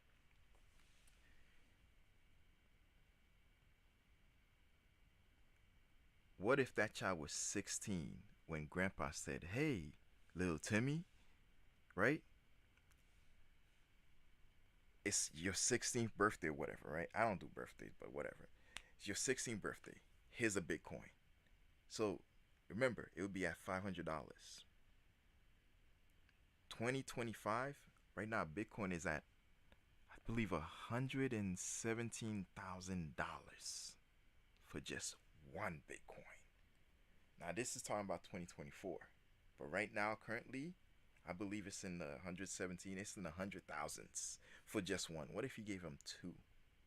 What if that child was 16 when grandpa said, "Hey, little Timmy," right? It's your 16th birthday or whatever, right? I don't do birthdays, but whatever. It's your 16th birthday. Here's a Bitcoin. So remember, it would be at $500. 2025, right now, Bitcoin is at, I believe, $117,000 for just one Bitcoin. Now, this is talking about 2024. But right now, currently, I believe it's in the 117, it's in the 100,000s for just one. What if you gave him two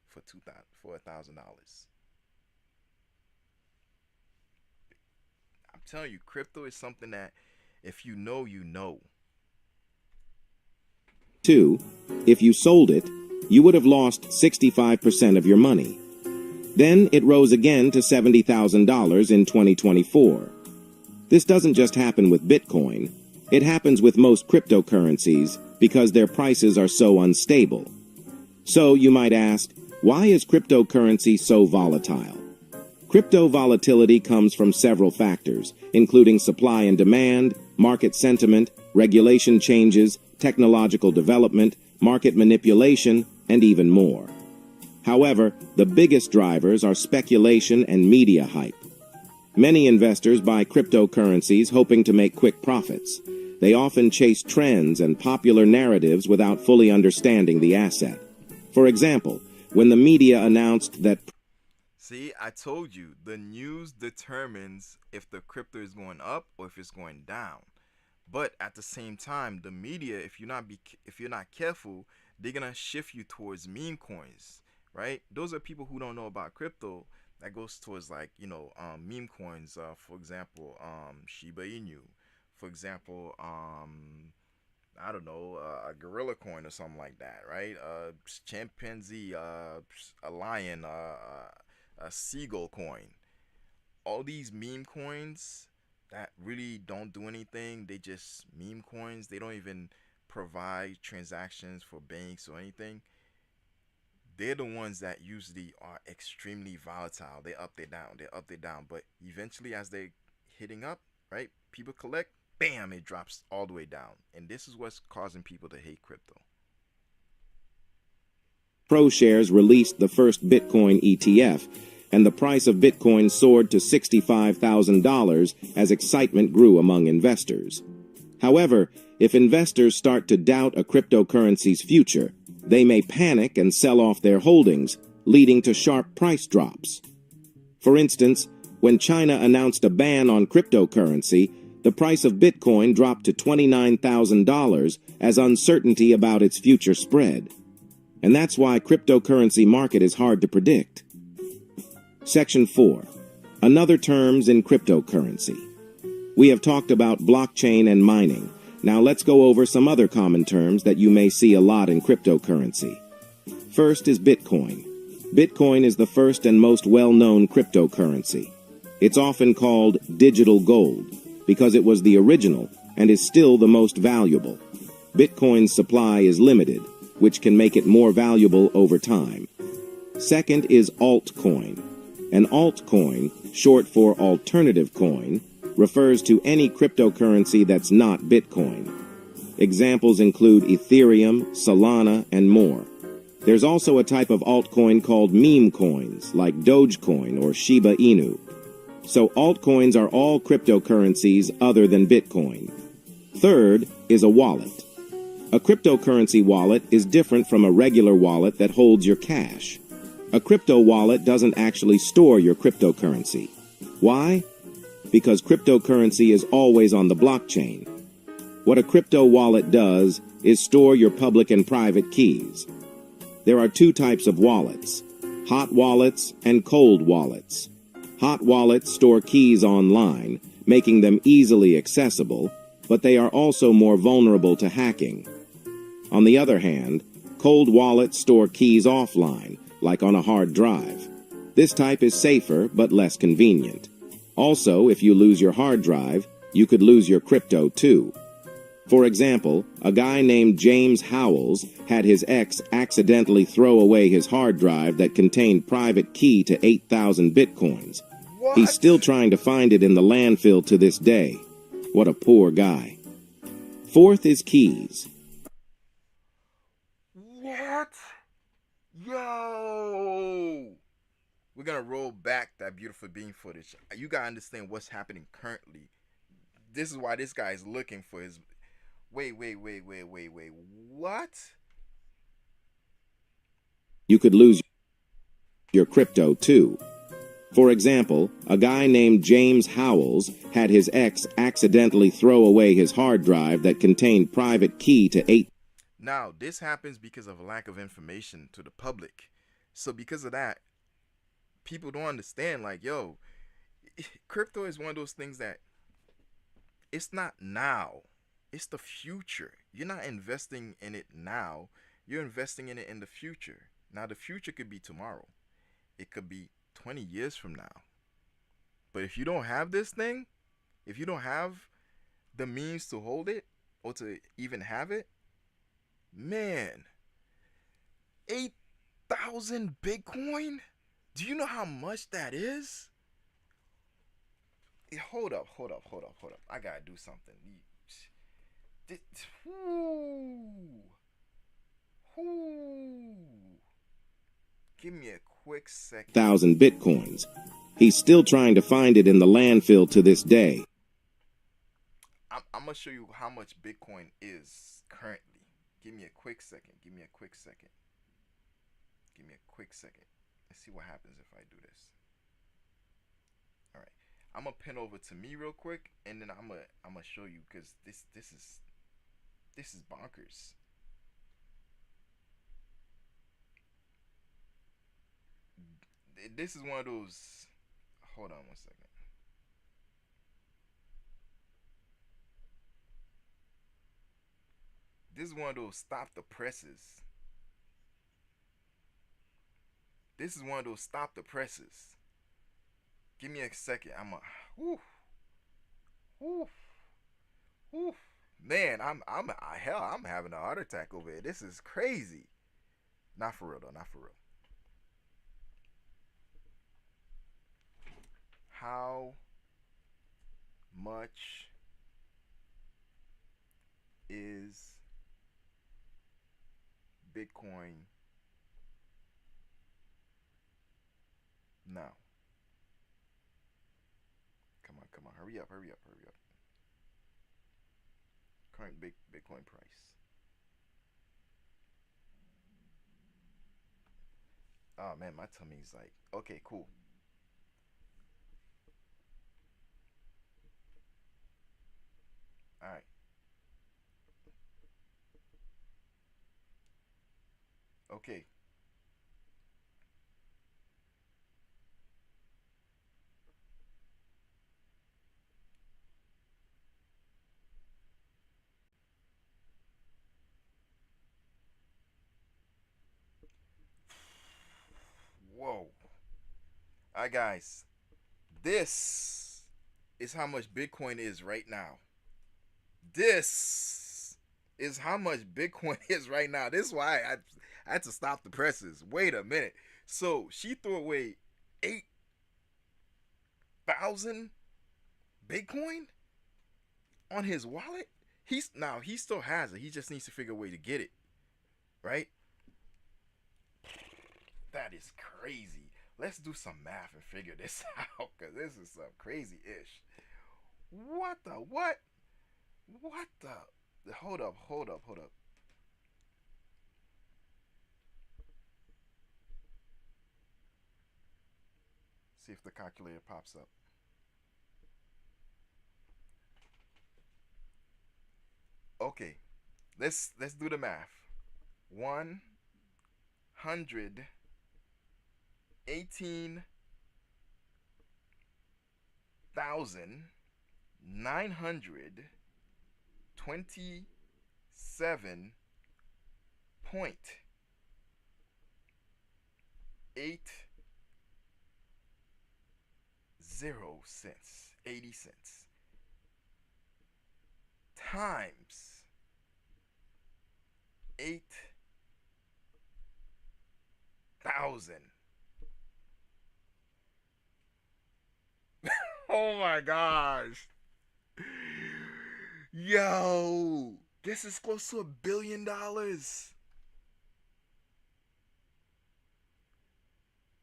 for $1,000? I'm telling you, crypto is something that if you know, you know. 2. If you sold it, you would have lost 65% of your money. Then it rose again to $70,000 in 2024. This doesn't just happen with Bitcoin. It happens with most cryptocurrencies because their prices are so unstable. So you might ask, why is cryptocurrency so volatile? Crypto volatility comes from several factors, including supply and demand, market sentiment, regulation changes, technological development, market manipulation, and even more. However, the biggest drivers are speculation and media hype. Many investors buy cryptocurrencies hoping to make quick profits. They often chase trends and popular narratives without fully understanding the asset. For example, when the media announced that... See, I told you, the news determines if the crypto is going up or if it's going down. But at the same time, the media, if you're not careful, they're gonna shift you towards meme coins, right? Those are people who don't know about crypto. That goes towards meme coins. For example, Shiba Inu. For example, I don't know, a gorilla coin or something like that, right? Chimpanzee, a lion, a seagull coin. All these meme coins that really don't do anything. They just meme coins. They don't even provide transactions for banks or anything. They're the ones that usually are extremely volatile. They're up, they're down, they're up, they're down. But eventually, as they're hitting up, right, people collect, bam, it drops all the way down. And this is what's causing people to hate crypto. ProShares released the first Bitcoin ETF, and the price of Bitcoin soared to $65,000 as excitement grew among investors. However, if investors start to doubt a cryptocurrency's future, they may panic and sell off their holdings, leading to sharp price drops. For instance, when China announced a ban on cryptocurrency, the price of Bitcoin dropped to $29,000 as uncertainty about its future spread. And that's why cryptocurrency market is hard to predict. Section 4. Another terms in cryptocurrency. We have talked about blockchain and mining. Now let's go over some other common terms that you may see a lot in cryptocurrency. First is Bitcoin. Bitcoin is the first and most well-known cryptocurrency. It's often called digital gold because it was the original and is still the most valuable. Bitcoin's supply is limited, which can make it more valuable over time. Second is altcoin. An altcoin, short for alternative coin, refers to any cryptocurrency that's not Bitcoin. Examples include Ethereum, Solana, and more. There's also a type of altcoin called meme coins, like Dogecoin or Shiba Inu. So altcoins are all cryptocurrencies other than Bitcoin. Third is a wallet. A cryptocurrency wallet is different from a regular wallet that holds your cash. A crypto wallet doesn't actually store your cryptocurrency. Why? Because cryptocurrency is always on the blockchain. What a crypto wallet does is store your public and private keys. There are two types of wallets: hot wallets and cold wallets. Hot wallets store keys online, making them easily accessible, but they are also more vulnerable to hacking. On the other hand, cold wallets store keys offline, like on a hard drive. This type is safer but less convenient. Also, if you lose your hard drive, you could lose your crypto too. For example, a guy named James Howells had his ex accidentally throw away his hard drive that contained private key to 8,000 bitcoins. What? He's still trying to find it in the landfill to this day. What a poor guy. Fourth is keys. What? Yo! We're gonna roll back that beautiful beam footage. You gotta understand what's happening currently. This is why this guy is looking for his... Wait. What? You could lose your crypto too. For example, a guy named James Howells had his ex accidentally throw away his hard drive that contained private key to 8. Now, this happens because of a lack of information to the public. So because of that, people don't understand, like, yo, crypto is one of those things that it's not now. It's the future. You're not investing in it now. You're investing in it in the future. Now, the future could be tomorrow. It could be 20 years from now. But if you don't have this thing, if you don't have the means to hold it or to even have it, man, 8,000 Bitcoin? Do you know how much that is? Hold up. I gotta do something. Give me a quick second. 1,000 bitcoins. He's still trying to find it in the landfill to this day. I'm gonna show you how much Bitcoin is currently. Give me a quick second. Let's see what happens if I do this. All right, I'm gonna pin over to me real quick, and then I'm gonna show you, because this is bonkers. This is one of those. Hold on one second. This is one of those stop the presses. Give me a second. Man, I'm having a heart attack over here. This is crazy. Not for real though. How much is Bitcoin now? Come on, hurry up. Current Bitcoin price. Oh man, my tummy's like, okay, cool. All right. Okay. Whoa. All right, guys. This is how much Bitcoin is right now. This is how much Bitcoin is right now. This is why I had to stop the presses. Wait a minute. So she threw away 8,000 Bitcoin on his wallet. He still has it. He just needs to figure a way to get it, right? That is crazy. Let's do some math and figure this out, because this is some crazy-ish. What the what? What the? Hold up. See if the calculator pops up. Okay, let's do the math. 118,927.80 cents times 8,000. Oh my gosh. Yo, this is close to $1 billion.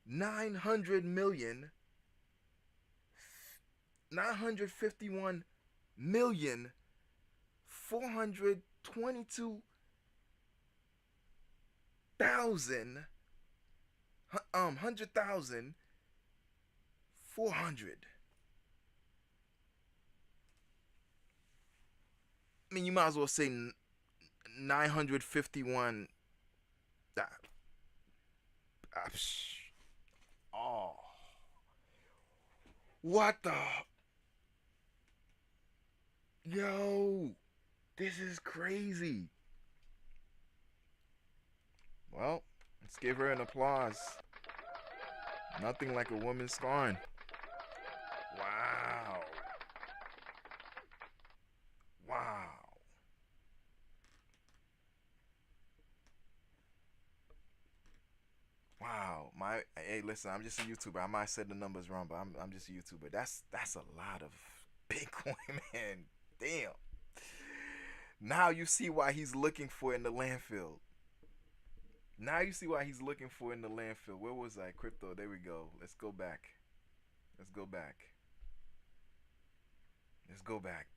951,422,400. I mean, you might as well say 951. Oh, what the? Yo, this is crazy. Well, let's give her an applause. Nothing like a woman scorn. Wow. Wow. Wow. Hey, listen, I'm just a YouTuber. I might have said the numbers wrong, but I'm just a YouTuber. That's a lot of Bitcoin, man. Damn. Now you see why he's looking for in the landfill. Where was I? Crypto. There we go. Let's go back.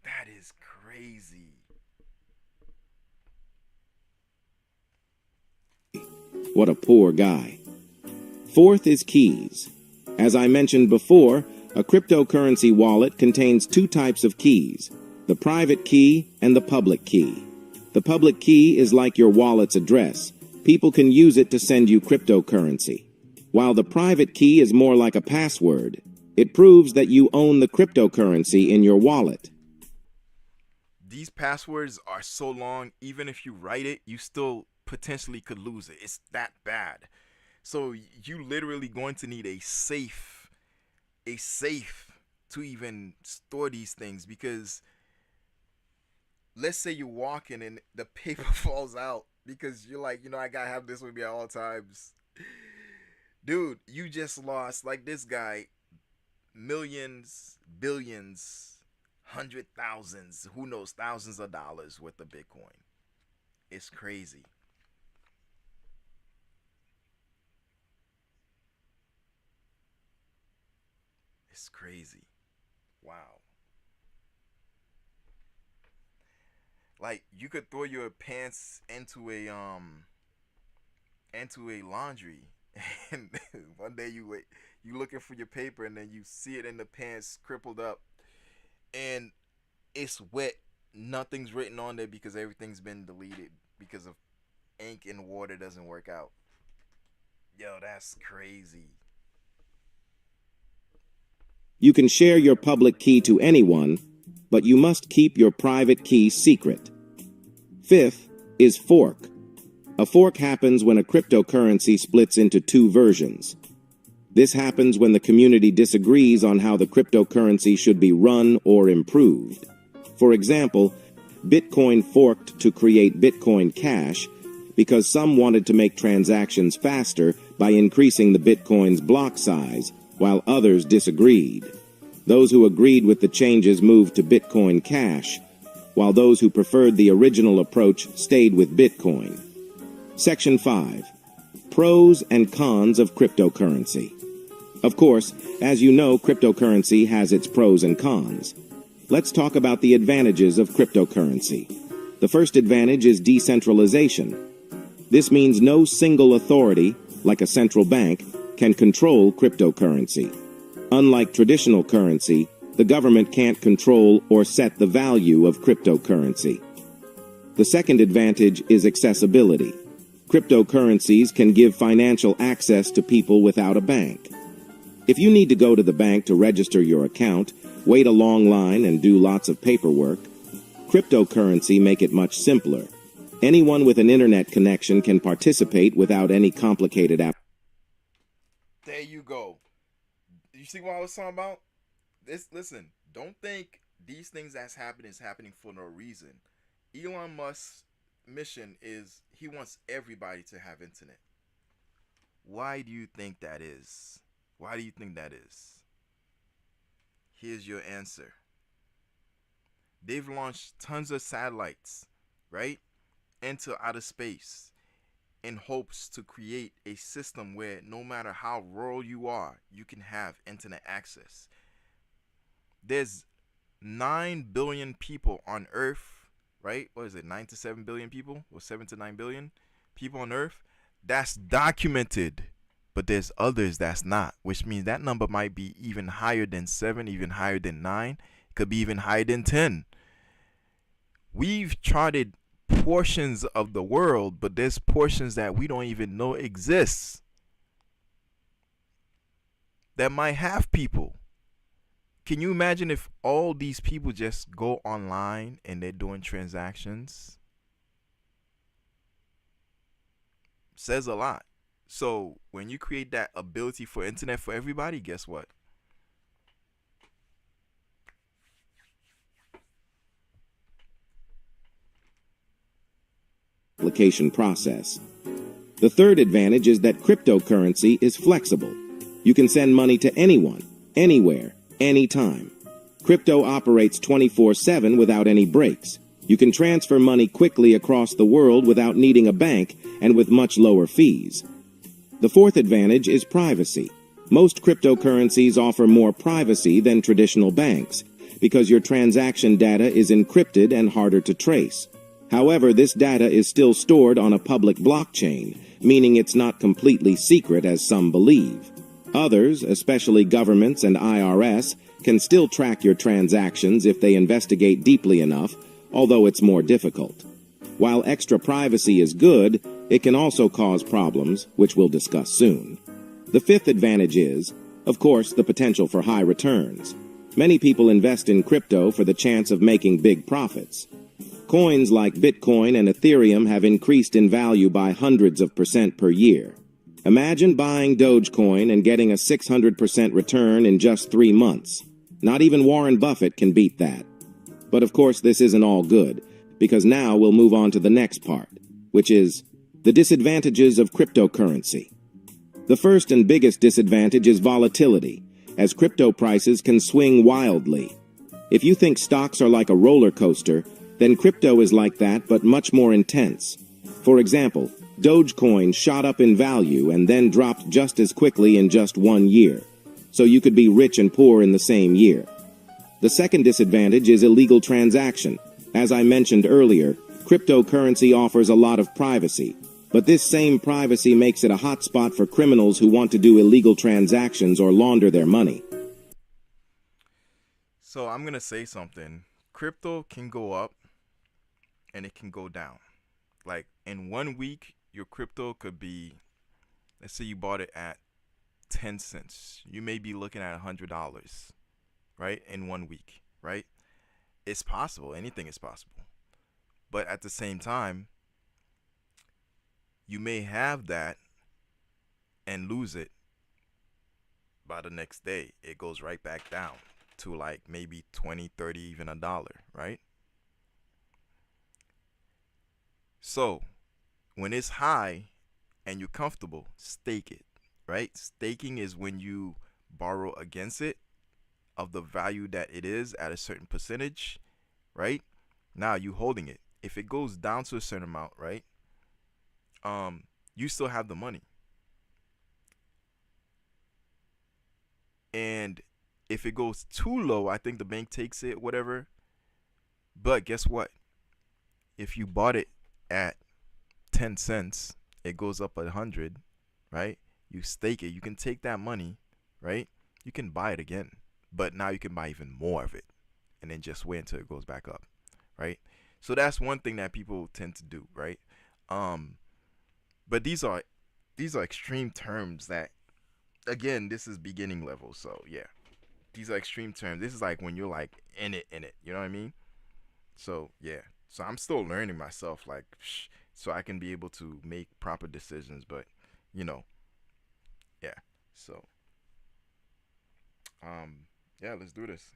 That is crazy. What a poor guy. Fourth is keys. As I mentioned before, a cryptocurrency wallet contains two types of keys, the private key and the public key. The public key is like your wallet's address. People can use it to send you cryptocurrency. While the private key is more like a password. It proves that you own the cryptocurrency in your wallet. These passwords are so long, even if you write it, you still potentially could lose it. It's that bad. So you literally going to need a safe to even store these things, because let's say you're walking and the paper falls out because you're like, I gotta have this with me at all times. Dude, you just lost, like this guy, millions, billions, hundred thousands, who knows, thousands of dollars worth of Bitcoin. It's crazy. It's crazy. Wow. Like, you could throw your pants into a laundry, and one day you looking for your paper, and then you see it in the pants crippled up, and it's wet. Nothing's written on there because everything's been deleted because of ink and water doesn't work out. Yo, that's crazy. You can share your public key to anyone, but you must keep your private key secret. Fifth is fork. A fork happens when a cryptocurrency splits into two versions. This happens when the community disagrees on how the cryptocurrency should be run or improved. For example, Bitcoin forked to create Bitcoin Cash because some wanted to make transactions faster by increasing the Bitcoin's block size, while others disagreed. Those who agreed with the changes moved to Bitcoin Cash, while those who preferred the original approach stayed with Bitcoin. Section 5. Pros and cons of cryptocurrency. Of course, as you know, cryptocurrency has its pros and cons. Let's talk about the advantages of cryptocurrency. The first advantage is decentralization. This means no single authority, like a central bank, can control cryptocurrency. Unlike traditional currency, the government can't control or set the value of cryptocurrency. The second advantage is accessibility. Cryptocurrencies can give financial access to people without a bank. If you need to go to the bank to register your account, wait a long line, and do lots of paperwork, cryptocurrency make it much simpler. Anyone with an internet connection can participate without any complicated app. There you go. You see what I was talking about? Listen, don't think these things that's happening is happening for no reason. Elon Musk's mission is he wants everybody to have internet. Why do you think that is? Why do you think that is? Here's your answer. They've launched tons of satellites, right, into outer space in hopes to create a system where no matter how rural you are, you can have internet access. There's 9 billion people on Earth, right? What is it, 9 to 7 billion people? Or 7 to 9 billion people on Earth? That's documented. But there's others that's not, which means that number might be even higher than 7, even higher than 9. It could be even higher than 10. We've charted portions of the world, but there's portions that we don't even know exists that might have people. Can you imagine if all these people just go online and they're doing transactions? Says a lot. So when you create that ability for internet for everybody, guess what? Application process. The third advantage is that cryptocurrency is flexible. You can send money to anyone, anywhere, anytime. Crypto operates 24/7 without any breaks. You can transfer money quickly across the world without needing a bank and with much lower fees. The fourth advantage is privacy. Most cryptocurrencies offer more privacy than traditional banks because your transaction data is encrypted and harder to trace. However, this data is still stored on a public blockchain, meaning it's not completely secret as some believe. Others, especially governments and IRS, can still track your transactions if they investigate deeply enough, although it's more difficult. While extra privacy is good, it can also cause problems, which we'll discuss soon. The fifth advantage is, of course, the potential for high returns. Many people invest in crypto for the chance of making big profits. Coins like Bitcoin and Ethereum have increased in value by hundreds of % per year. Imagine buying Dogecoin and getting a 600% return in just 3 months. Not even Warren Buffett can beat that. But of course, this isn't all good, because now we'll move on to the next part, which is the disadvantages of cryptocurrency. The first and biggest disadvantage is volatility, as crypto prices can swing wildly. If you think stocks are like a roller coaster, then crypto is like that, but much more intense. For example, Dogecoin shot up in value and then dropped just as quickly in just 1 year. So you could be rich and poor in the same year. The second disadvantage is illegal transaction. As I mentioned earlier, cryptocurrency offers a lot of privacy, but this same privacy makes it a hotspot for criminals who want to do illegal transactions or launder their money. So I'm going to say something. Crypto can go up and it can go down. Like in 1 week, your crypto could be, let's say you bought it at 10 cents. You may be looking at $100, right? In 1 week, right? It's possible. Anything is possible. But at the same time, you may have that and lose it by the next day, it goes right back down to like maybe 20, 30, even a dollar, right? So when it's high and you're comfortable, stake it, right? Staking is when you borrow against it of the value that it is at a certain percentage, right? Now you holding it. If it goes down to a certain amount, right? You still have the money. And if it goes too low, I think the bank takes it, whatever. But guess what? If you bought it at 10 cents, it goes up 100, right? You stake it. You can take that money, right? You can buy it again. But now you can buy even more of it. And then just wait until it goes back up, right? So that's one thing that people tend to do, right? But these are extreme terms that, again, this is beginning level. So yeah, these are extreme terms. This is like when you're like in it. You know what I mean? So yeah. So I'm still learning myself, like, so I can be able to make proper decisions. But you know, yeah. So yeah, let's do this.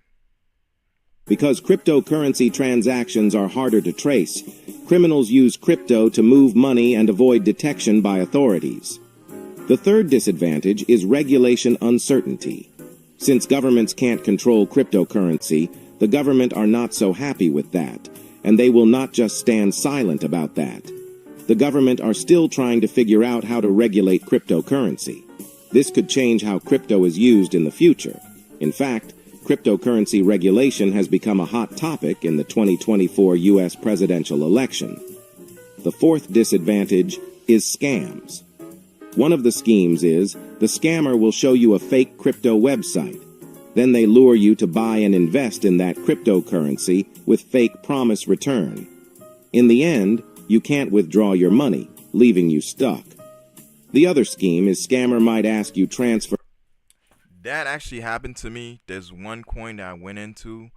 Because cryptocurrency transactions are harder to trace, criminals use crypto to move money and avoid detection by authorities. The third disadvantage is regulation uncertainty. Since governments can't control cryptocurrency, the government are not so happy with that, and they will not just stand silent about that. The government are still trying to figure out how to regulate cryptocurrency. This could change how crypto is used in the future. In fact, cryptocurrency regulation has become a hot topic in the 2024 U.S. presidential election. The fourth disadvantage is scams. One of the schemes is the scammer will show you a fake crypto website. Then they lure you to buy and invest in that cryptocurrency with fake promise return. In the end, you can't withdraw your money, leaving you stuck. The other scheme is scammer might ask you transfer. That actually happened to me. There's one coin that I went into.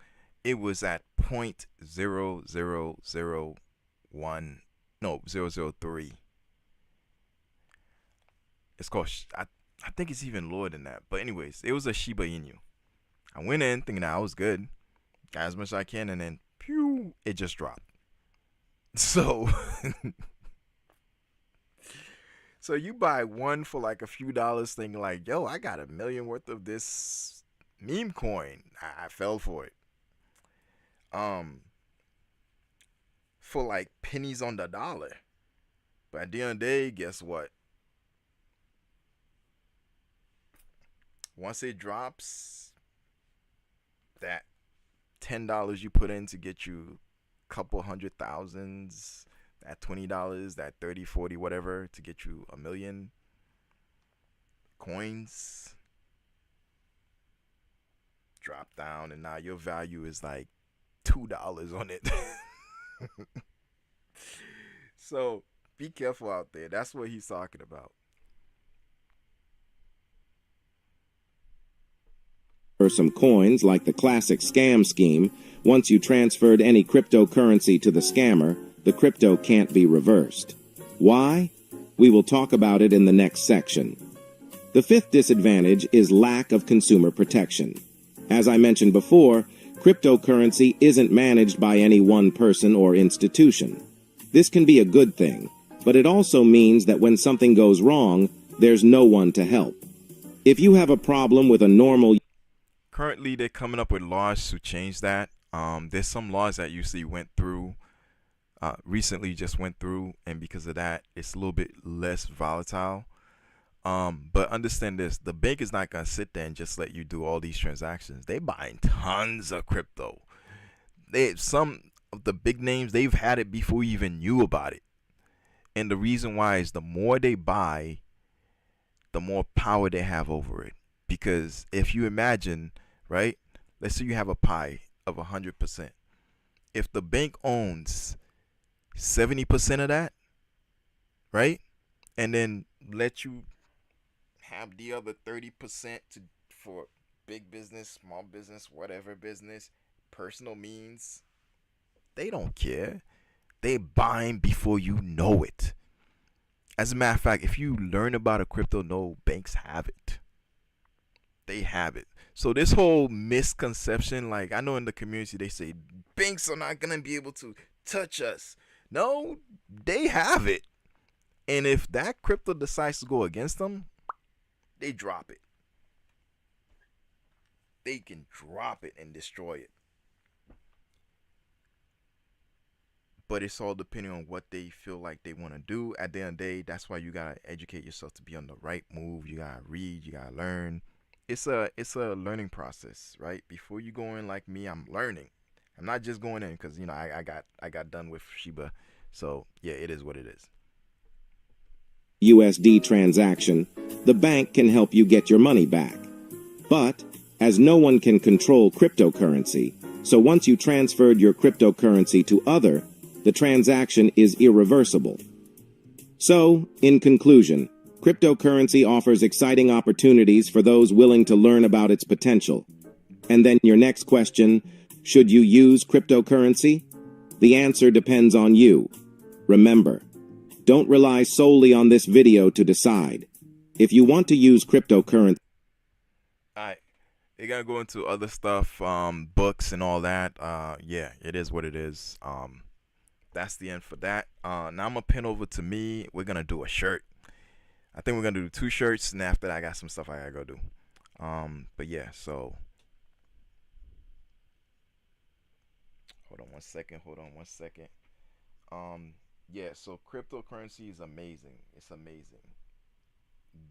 It was at 0.0001, no, 003. It's called, I think it's even lower than that. But anyways, it was a Shiba Inu. I went in thinking that I was good. Got as much as I can, and then, pew, it just dropped. So, so you buy one for like a few dollars thinking like, yo, I got $1 million worth of this meme coin. I fell for it. For like pennies on the dollar. But at the end of the day, guess what? Once it drops, that $10 you put in to get you a couple hundred thousands, that $20, that 30, 40, whatever, to get you 1 million coins, drop down, and now your value is like $2 on it. So be careful out there. That's what he's talking about. For some coins, like the classic scam scheme, once you transferred any cryptocurrency to the scammer, the crypto can't be reversed. Why? We will talk about it in the next section. The fifth disadvantage is lack of consumer protection. As I mentioned before, cryptocurrency isn't managed by any one person or institution. This can be a good thing, but it also means that when something goes wrong, there's no one to help. If you have a problem with a normal... Currently, they're coming up with laws to change that. There's some laws that usually went through, recently just went through, and because of that, it's a little bit less volatile. But understand this, the bank is not going to sit there and just let you do all these transactions. They buying tons of crypto. Some of the big names, they've had it before you even knew about it. And the reason why is the more they buy, the more power they have over it. Because if you imagine, right, let's say you have a pie of 100%. If the bank owns 70% of that, right, and then let you have the other 30% for big business, small business, whatever business, personal means, they don't care. They buying before you know it. As a matter of fact, if you learn about a crypto, no banks have it. they have it. So this whole misconception, like I know in the community they say banks are not gonna be able to touch us. No, they have it. And if that crypto decides to go against them, they drop it. They can drop it and destroy it. But it's all depending on what they feel like they want to do. At the end of the day, that's why you gotta educate yourself to be on the right move. You gotta read. You gotta learn. It's a learning process, right? Before you go in like me, I'm learning. I'm not just going in because I got done with Shiba, so yeah, it is what it is. USD transaction, the bank can help you get your money back. But, as no one can control cryptocurrency, so once you transferred your cryptocurrency to other, the transaction is irreversible. So, in conclusion, cryptocurrency offers exciting opportunities for those willing to learn about its potential. And then your next question, should you use cryptocurrency? The answer depends on you. Remember, don't rely solely on this video to decide. If you want to use cryptocurrency, Alright, they gotta go into other stuff, books and all that. Yeah, it is what it is. That's the end for that. Now I'm gonna pin over to me. We're gonna do a shirt. I think we're gonna do 2 shirts, and after that, I got some stuff I gotta go do. But yeah, so hold on one second. Yeah, so cryptocurrency is amazing. It's amazing.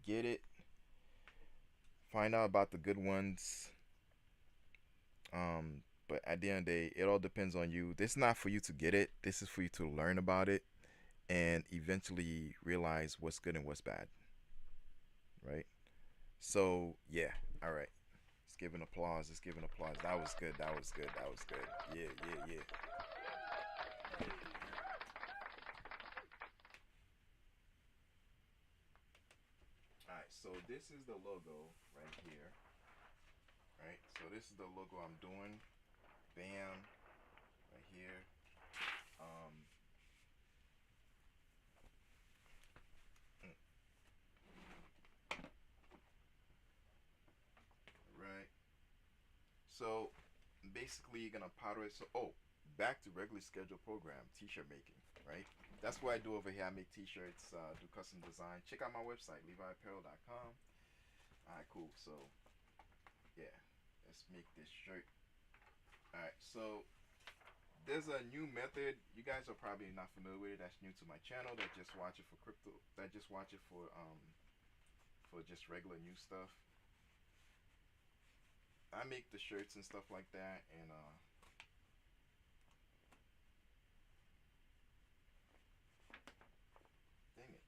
Get it. Find out about the good ones. But at the end of the day, it all depends on you. This is not for you to get it. This is for you to learn about it and eventually realize what's good and what's bad. Right? So yeah. All right. Let's give an applause. Let's give an applause. That was good. That was good. That was good. Yeah, yeah, yeah. Alright, so this is the logo right here. Right? So this is the logo I'm doing. Bam. Right here. Um right. So basically you're gonna powder it. So back to regularly scheduled program, t-shirt making, right? That's what I do over here. I make t-shirts, do custom design. Check out my website, leviapparel.com. Alright, cool. So yeah, let's make this shirt. Alright, so there's a new method. You guys are probably not familiar with it. That's new to my channel. That just watch it for crypto. That just watch it for just regular new stuff. I make the shirts and stuff like that, and dang it.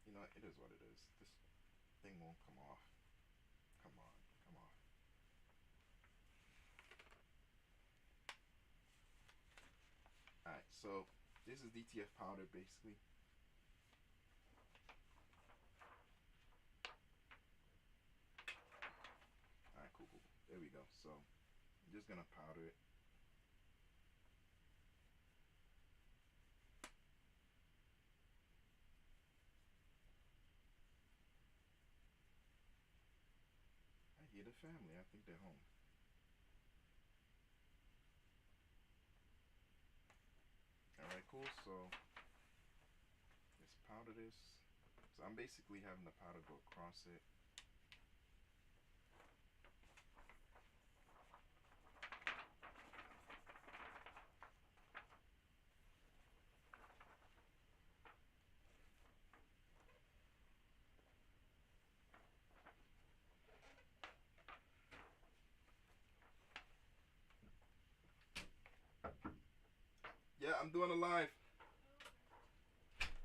You know, it is what it is. This thing won't come off. Come on, come on. Alright, so this is DTF powder basically. Alright, cool, cool. There we go. So I'm just gonna powder it. I hear the family. I think they're home. Alright, cool. So let's powder this. So I'm basically having the powder go across it. Yeah, I'm doing a live.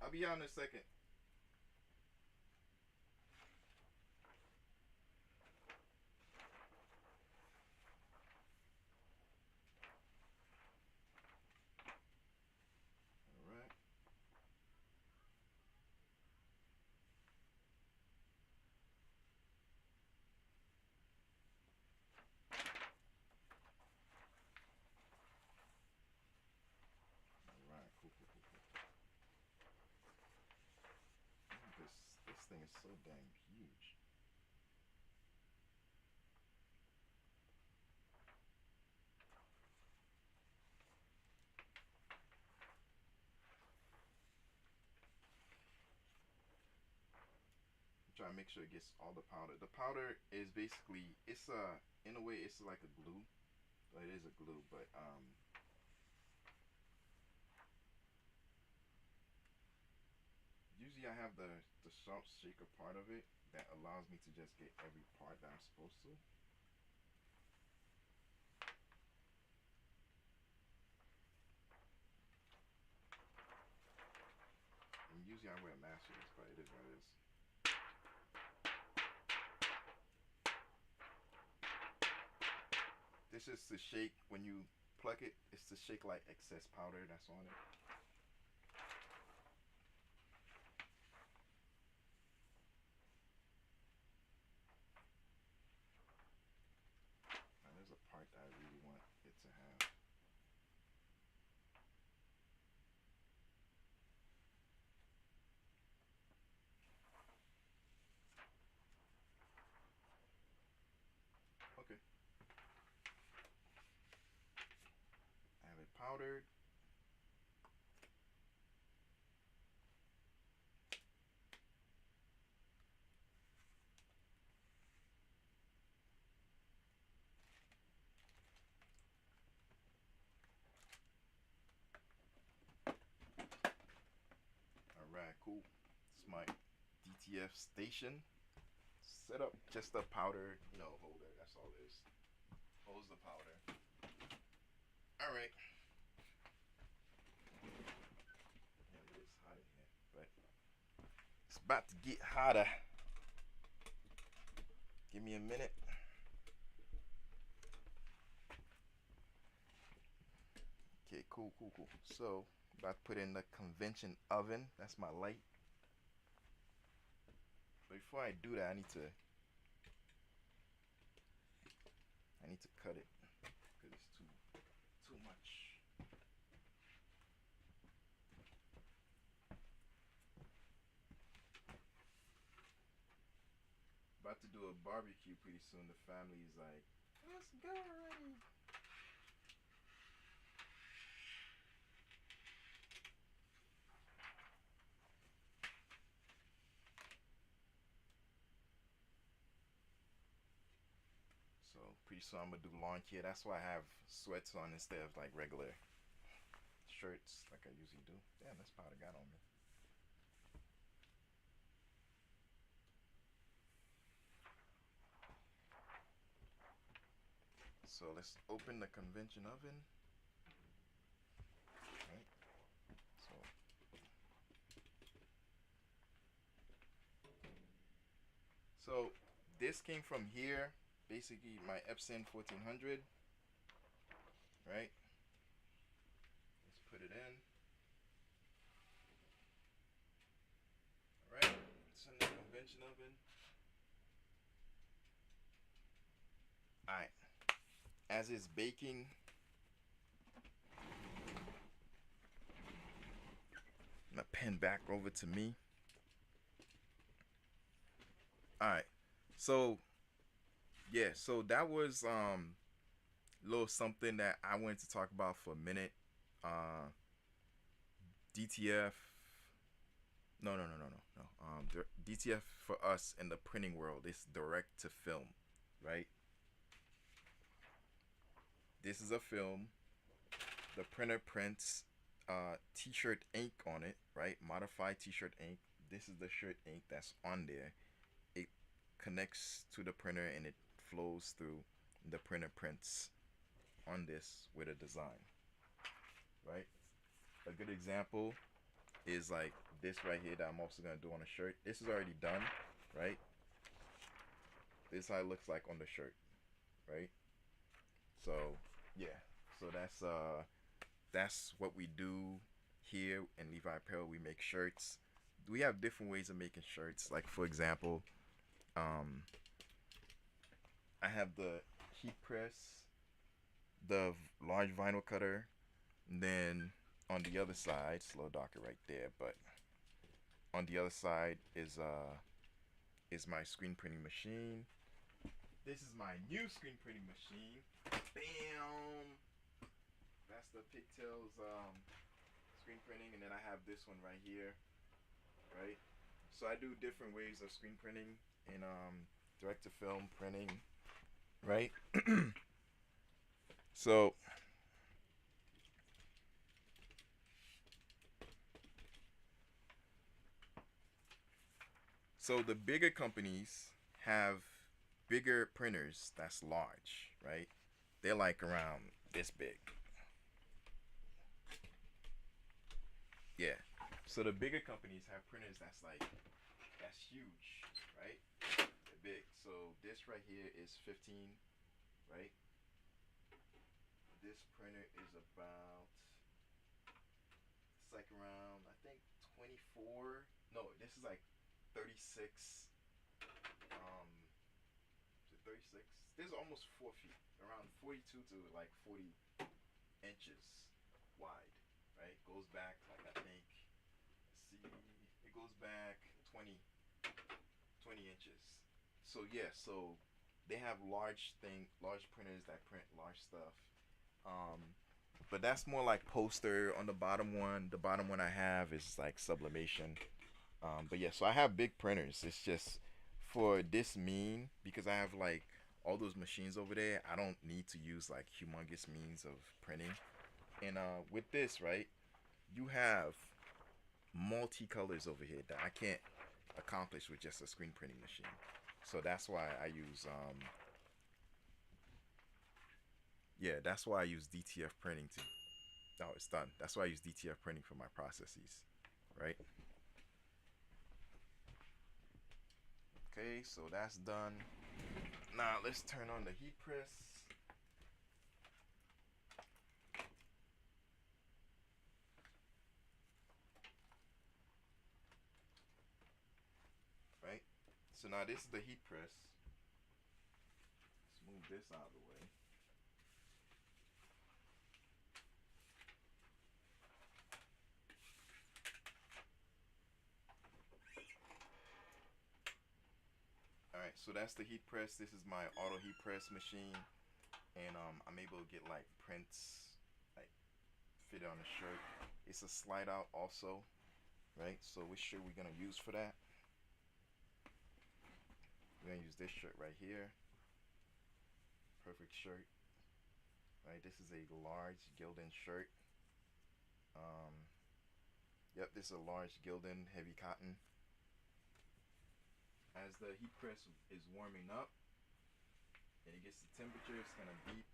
I'll be out in a second. Alright. Alright, cool, cool, cool, cool. so dang huge. Try to make sure it gets all the powder. The powder is basically, it's in a way it's like a glue. Well, it is a glue, but usually I have the salt shaker part of it that allows me to just get every part that I'm supposed to. And usually I wear a mask for this, but it is what it is. This is to shake when you pluck it. It's to shake like excess powder that's on it. Now there's a part that I really want it to have. Okay. I have it powdered. Alright, cool. It's my DTF station. Set up just a powder, holder. That's all it is. Holds the powder. Alright. Yeah, it is hot in here, but it's about to get hotter. Give me a minute. Okay, cool. So, about to put in the convention oven. That's my light. But before I do that, I need to cut it because it's too much. About to do a barbecue pretty soon. The family is like, let's go already. So pretty soon I'm gonna do lawn care. That's why I have sweats on instead of like regular shirts like I usually do. Damn, this powder got on me. So let's open the convention oven. Right. So this came from here. Basically my Epson 1400. Right. Let's put it in. Alright. It's in the convention oven. Alright. As it's baking, I'm gonna pan back over to me. Alright. So yeah, so that was little something that I wanted to talk about for a minute. DTF. No. DTF for us in the printing world is direct to film, right? This is a film. The printer prints t-shirt ink on it, right? Modified t-shirt ink. This is the shirt ink that's on there. It connects to the printer and it flows through. The printer prints on this with a design, right? A good example is like this right here that I'm also gonna do on a shirt. This is already done, right? This is how it looks like on the shirt, right? So yeah, so that's what we do here in Levi Apparel. We make shirts. We have different ways of making shirts. Like for example, I have the heat press, the large vinyl cutter, and then on the other side, it's a little darker right there, but on the other side is is my screen printing machine. This is my new screen printing machine. Bam! That's the Pigtails screen printing, and then I have this one right here, right? So I do different ways of screen printing and direct to film printing, right? So the bigger companies have bigger printers that's large, right? They're like around this big. Yeah. So the bigger companies have printers that's huge, right? They're big. So this right here is 15, right? This printer is about, it's like around, I think 24. No, this is like 36. Is it 36? This is almost 4 feet, around 42 to like 40 inches wide, right? Goes back like, I think, see, it goes back 20 inches. So yeah, so they have large printers that print large stuff. Um, but that's more like poster on the bottom one. The bottom one I have is like sublimation. But yeah, so I have big printers. It's just for this mean, because I have like all those machines over there. I don't need to use like humongous means of printing. And with this, right, you have multicolors over here that I can't accomplish with just a screen printing machine. So that's why I use that's why I use DTF printing to. Oh, it's done. That's why I use DTF printing for my processes, right? Okay, so that's done. Now let's turn on the heat press. Right? So now this is the heat press. Let's move this out of the way. Alright, so that's the heat press. This is my auto heat press machine. And I'm able to get like prints like fit on a shirt. It's a slide out also, right? So which shirt we're gonna use for that? We're gonna use this shirt right here. Perfect shirt. Right, this is a large Gildan shirt. Yep, this is a large Gildan heavy cotton. As the heat press is warming up and it gets the temperature, it's gonna beep,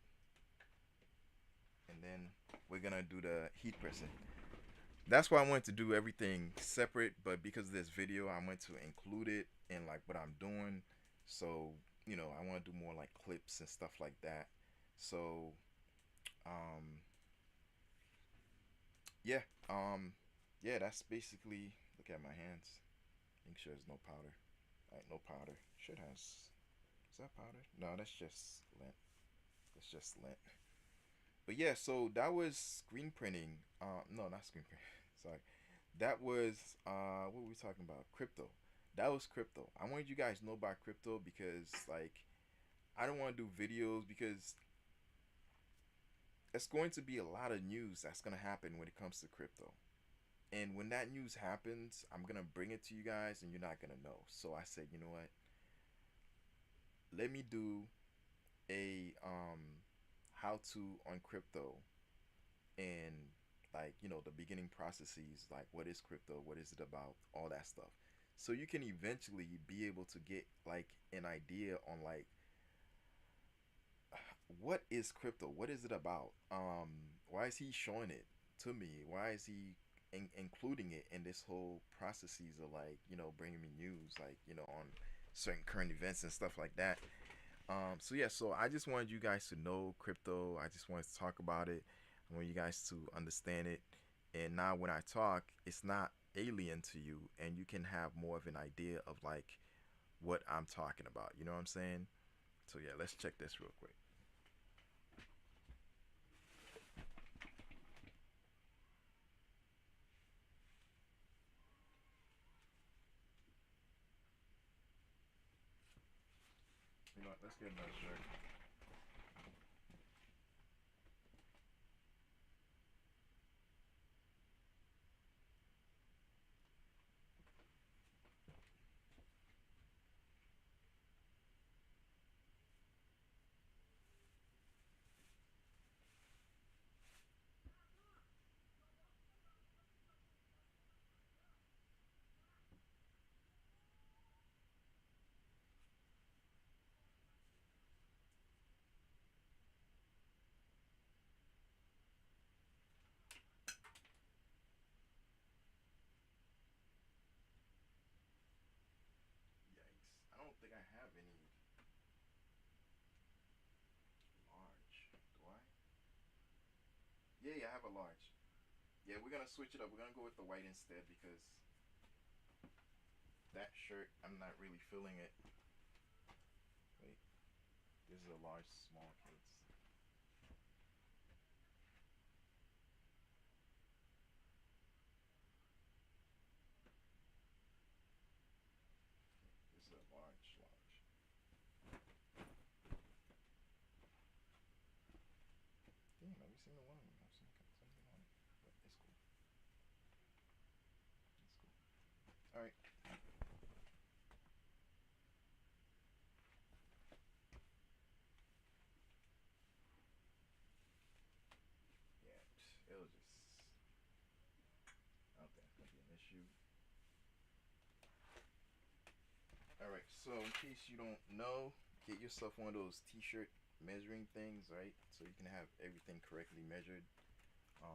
and then we're gonna do the heat pressing. That's why I wanted to do everything separate, but because of this video, I want to include it in like what I'm doing. So I want to do more like clips and stuff like that. So yeah, yeah, that's basically. Look at my hands. Make sure there's no powder. Alright, no powder. Should has. Is that powder? No, that's just lint. That's just lint. But yeah, so that was screen printing. No, not screen printing. Sorry. That was what were we talking about? Crypto. That was crypto. I wanted you guys to know about crypto because like I don't want to do videos because it's going to be a lot of news that's gonna happen when it comes to crypto. And when that news happens, I'm gonna bring it to you guys and you're not gonna know. So I said, you know what? Let me do a how to on crypto and like the beginning processes, like what is crypto, what is it about, all that stuff, so you can eventually be able to get like an idea on like what is crypto, what is it about, why is he showing it to me, why is he including it in this whole processes of like bringing me news like on certain current events and stuff like that. So yeah, so I just wanted you guys to know crypto. I just wanted to talk about it. I want you guys to understand it. And now when I talk, it's not alien to you and you can have more of an idea of like what I'm talking about. You know what I'm saying? So yeah, let's check this real quick. You know what, let's get another shirt. Yikes. I don't think I have any large. Do I? Yeah, I have a large. Yeah, we're gonna switch it up. We're gonna go with the white instead because that shirt, I'm not really feeling it. Wait, this is a large, small kids. This is a large, large. Damn, have you seen the one? I've seen something on it, but it's cool. It's cool. All right. Yeah, it'll just. I don't think it's gonna be an issue. All right. So in case you don't know, get yourself one of those T-shirt measuring things, right? So you can have everything correctly measured. So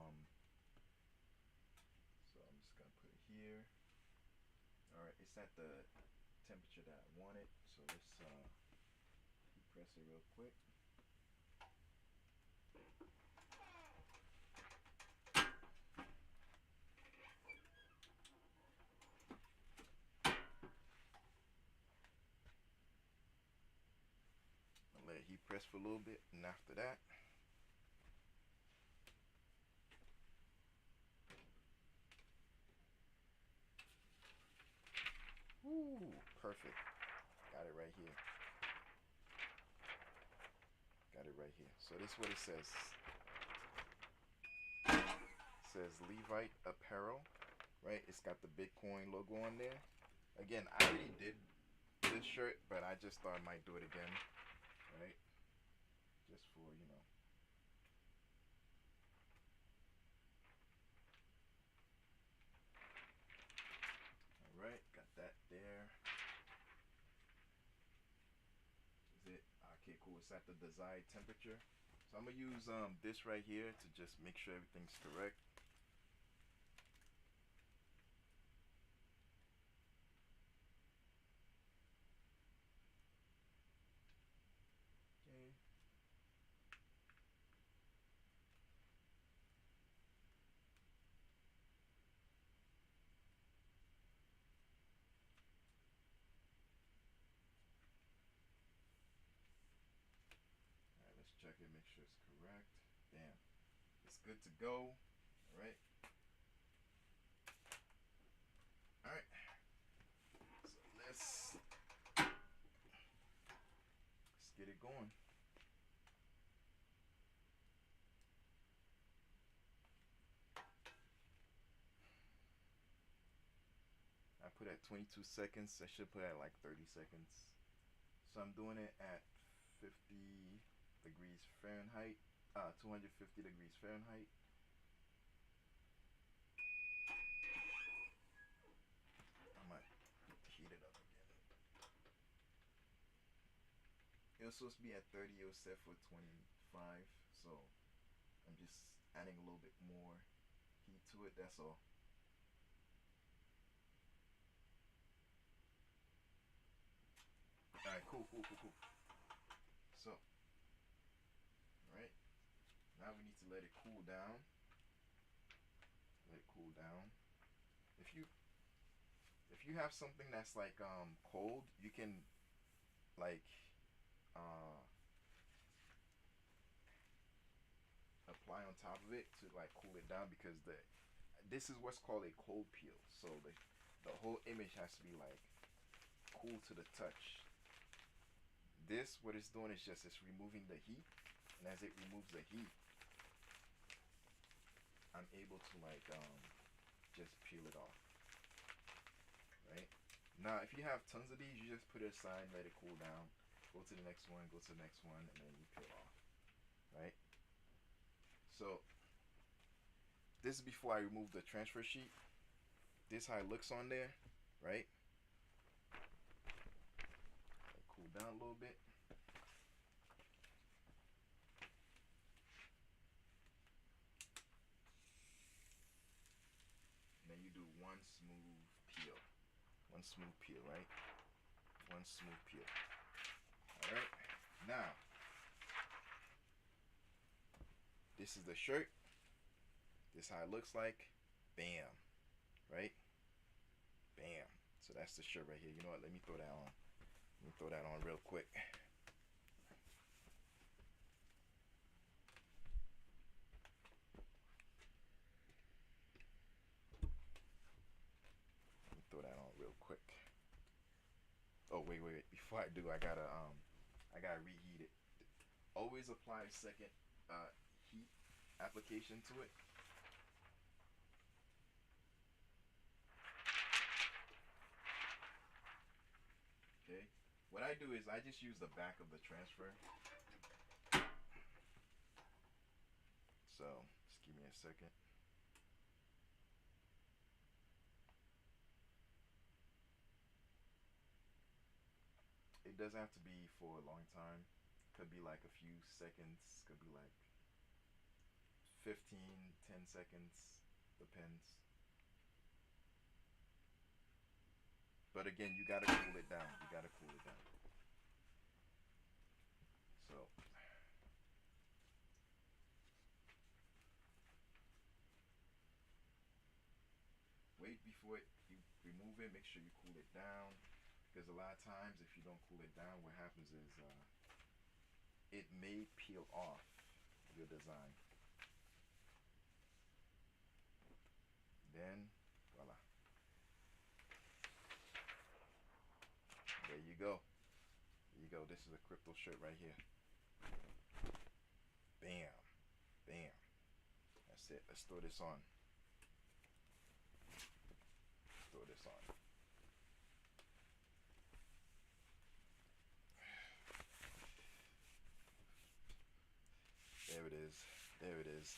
I'm just gonna put it here. All right, it's at the temperature that I want it. So let's press it real quick. I'll let it heat press for a little bit, and after that, ooh, perfect. Got it right here. Got it right here. So this is what it says. It says Levite Apparel, right? It's got the Bitcoin logo on there. Again, I already did this shirt, but I just thought I might do it again, right? Just for, you know. All right, got that there. Is it? Okay, cool. It's at the desired temperature. So I'm gonna use this right here to just make sure everything's correct. Okay. All right, let's check it, make sure it's correct. Bam. It's good to go. All right. All right. So let's get it going. I put at 22 seconds. I should put at like 30 seconds. So I'm doing it at 50 degrees Fahrenheit, 250 degrees Fahrenheit. I might heat it up again. It was supposed to be at 30. It was set for 25. So I'm just adding a little bit more heat to it. That's all. All right, cool. So, all right. Now we need to let it cool down. Let it cool down. If you have something that's like cold, you can like apply on top of it to like cool it down, because this is what's called a cold peel. So the whole image has to be like cool to the touch. this, what it's doing is just it's removing the heat, and as it removes the heat, I'm able to like just peel it off, right? Now, if you have tons of these, you just put it aside, let it cool down, go to the next one, go to the next one, and then you peel off, right? So this is before I remove the transfer sheet. This is how it looks on there, right? Cool down a little bit. And then you do one smooth peel. One smooth peel, right? One smooth peel. Alright? Now, this is the shirt. This is how it looks like. Bam. Right? Bam. So that's the shirt right here. You know what? Let me throw that on. Let me throw that on real quick. Let me throw that on real quick. Oh, wait. Before I do, I gotta reheat it. Always apply a second heat application to it. Okay. What I do is I just use the back of the transfer. So just give me a second. It doesn't have to be for a long time. Could be like a few seconds. Could be like 15, 10 seconds. Depends. But again, you gotta cool it down. You gotta cool it down. So wait before you remove it. Make sure you cool it down, because a lot of times if you don't cool it down, what happens is it may peel off your design. Then voila. There you go. There you go. This is a Cryto shirt right here. Bam. Bam. That's it. Let's throw this on. Throw this on. There it is. There it is.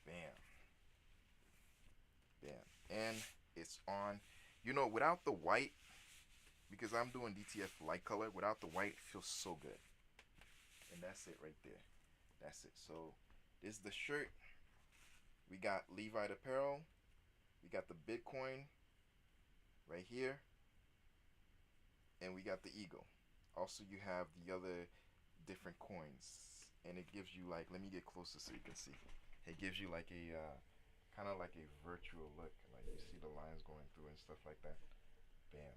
Bam. Bam. And it's on. You know, without the white, because I'm doing DTF light color, without the white, it feels so good. And that's it right there. That's it. So this is the shirt. We got Levite apparel. We got the Bitcoin right here. And we got the eagle. Also, you have the other different coins. And it gives you like, let me get closer so you can see. It gives you like a, kind of like a virtual look. Like you see the lines going through and stuff like that. Bam.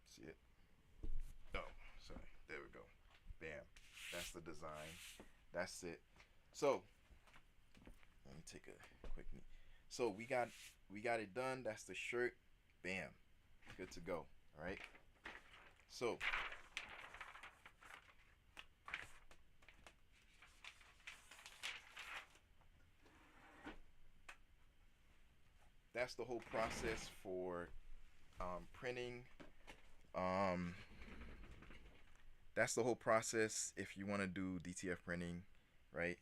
See it? Oh, sorry. There we go. Bam. That's the design. That's it. So, let me take a quick knee. So we got it done. That's the shirt. Bam. Good to go. All right. So that's the whole process for printing. That's the whole process if you want to do DTF printing, right?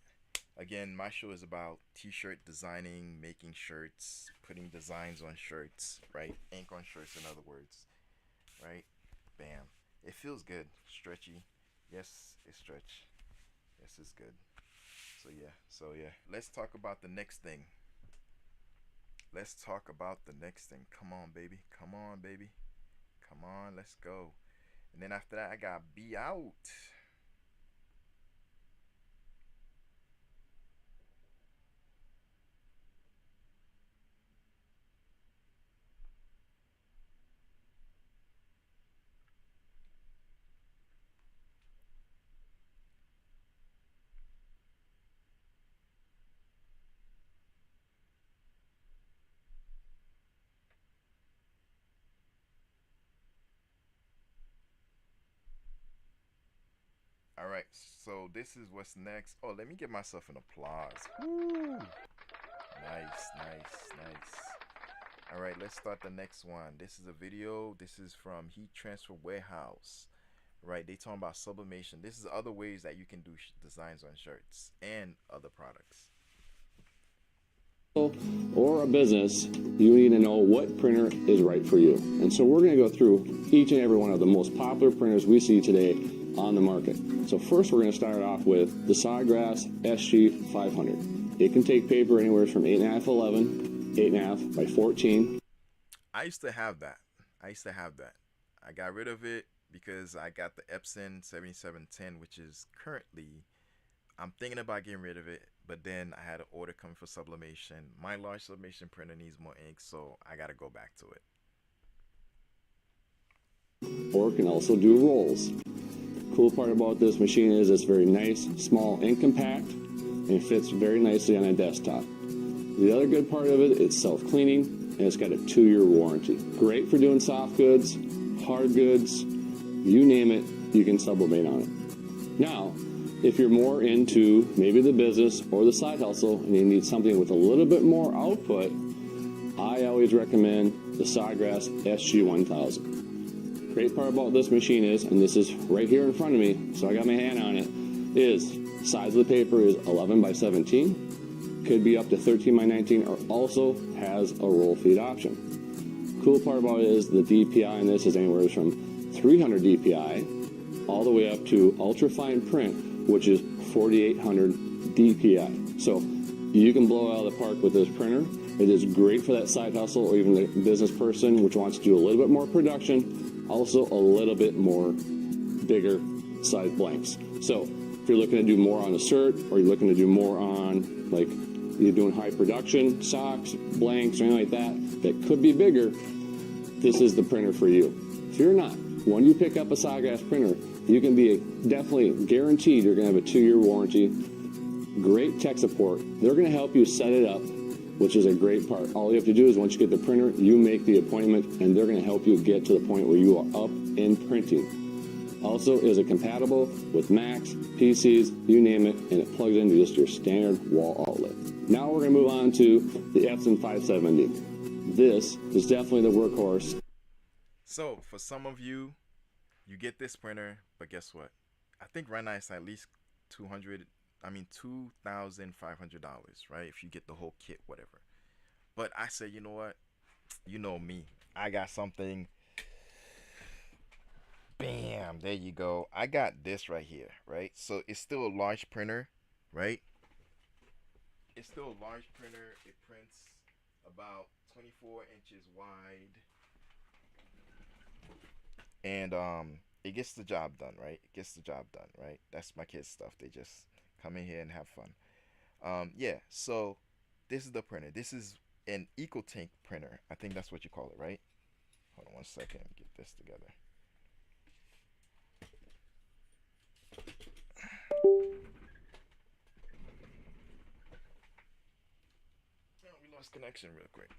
Again, my show is about t-shirt designing, making shirts, putting designs on shirts, right? Ink on shirts, in other words, right? Bam. It feels good. Stretchy. Yes, it's stretch. Yes, it's good. So yeah. Let's talk about the next thing. Let's talk about the next thing. Come on, baby. Come on, baby. Come on, let's go. And then after that, I got Be Out. right, so this is what's next. Oh, let me give myself an applause. Woo. Nice, nice, nice. All right, let's start the next one. This is a video. This is from Heat Transfer Warehouse. Right, they talking about sublimation. This is other ways that you can do designs on shirts and other products. Or a business, you need to know what printer is right for you. And so we're going to go through each and every one of the most popular printers we see today on the market. So first we're going to start off with the Sawgrass SG500. It can take paper anywhere from 8.5 11, 8.5 by 14. I used to have that. I got rid of it because I got the Epson 7710, which is currently, I'm thinking about getting rid of it, but then I had an order coming for sublimation. My large sublimation printer needs more ink, so I got to go back to it. Or it can also do rolls. Cool part about this machine is it's very nice, small, and compact, and it fits very nicely on a desktop. The other good part of it, it's self-cleaning, and it's got a 2-year warranty. Great for doing soft goods, hard goods, you name it, you can sublimate on it. Now, if you're more into maybe the business or the side hustle and you need something with a little bit more output, I always recommend the Sawgrass SG1000. Great part about this machine is, and this is right here in front of me, so I got my hand on it, is size of the paper is 11 by 17, could be up to 13 by 19, or also has a roll feed option. Cool part about it is the DPI in this is anywhere from 300 DPI all the way up to ultra fine print, which is 4,800 DPI. So you can blow it out of the park with this printer. It is great for that side hustle or even the business person which wants to do a little bit more production, also a little bit more bigger size blanks. So if you're looking to do more on a shirt or you're looking to do more on, like, you're doing high production, socks, blanks, or anything like that, that could be bigger, this is the printer for you. If you're not, when you pick up a Sawgrass printer, you can be definitely guaranteed you're going to have a 2-year warranty. Great tech support. They're going to help you set it up, which is a great part. All you have to do is once you get the printer, you make the appointment, and they're going to help you get to the point where you are up and printing. Also, is it compatible with Macs, PCs, you name it, and it plugs into just your standard wall outlet. Now we're going to move on to the Epson 570. This is definitely the workhorse. So for some of you, you get this printer, but guess what? I think right now it's at least $2,500, right? If you get the whole kit, whatever. But I say, you know what? You know me. I got something. Bam, there you go. I got this right here, right? So it's still a large printer, right? It's still a large printer. It prints about 24 inches wide. And it gets the job done, right? It gets the job done, right? That's my kids' stuff. They just come in here and have fun. Yeah, so this is the printer. This is an EcoTank printer. I think that's what you call it, right? Hold on one second. Let me get this together. Oh, we lost connection real quick.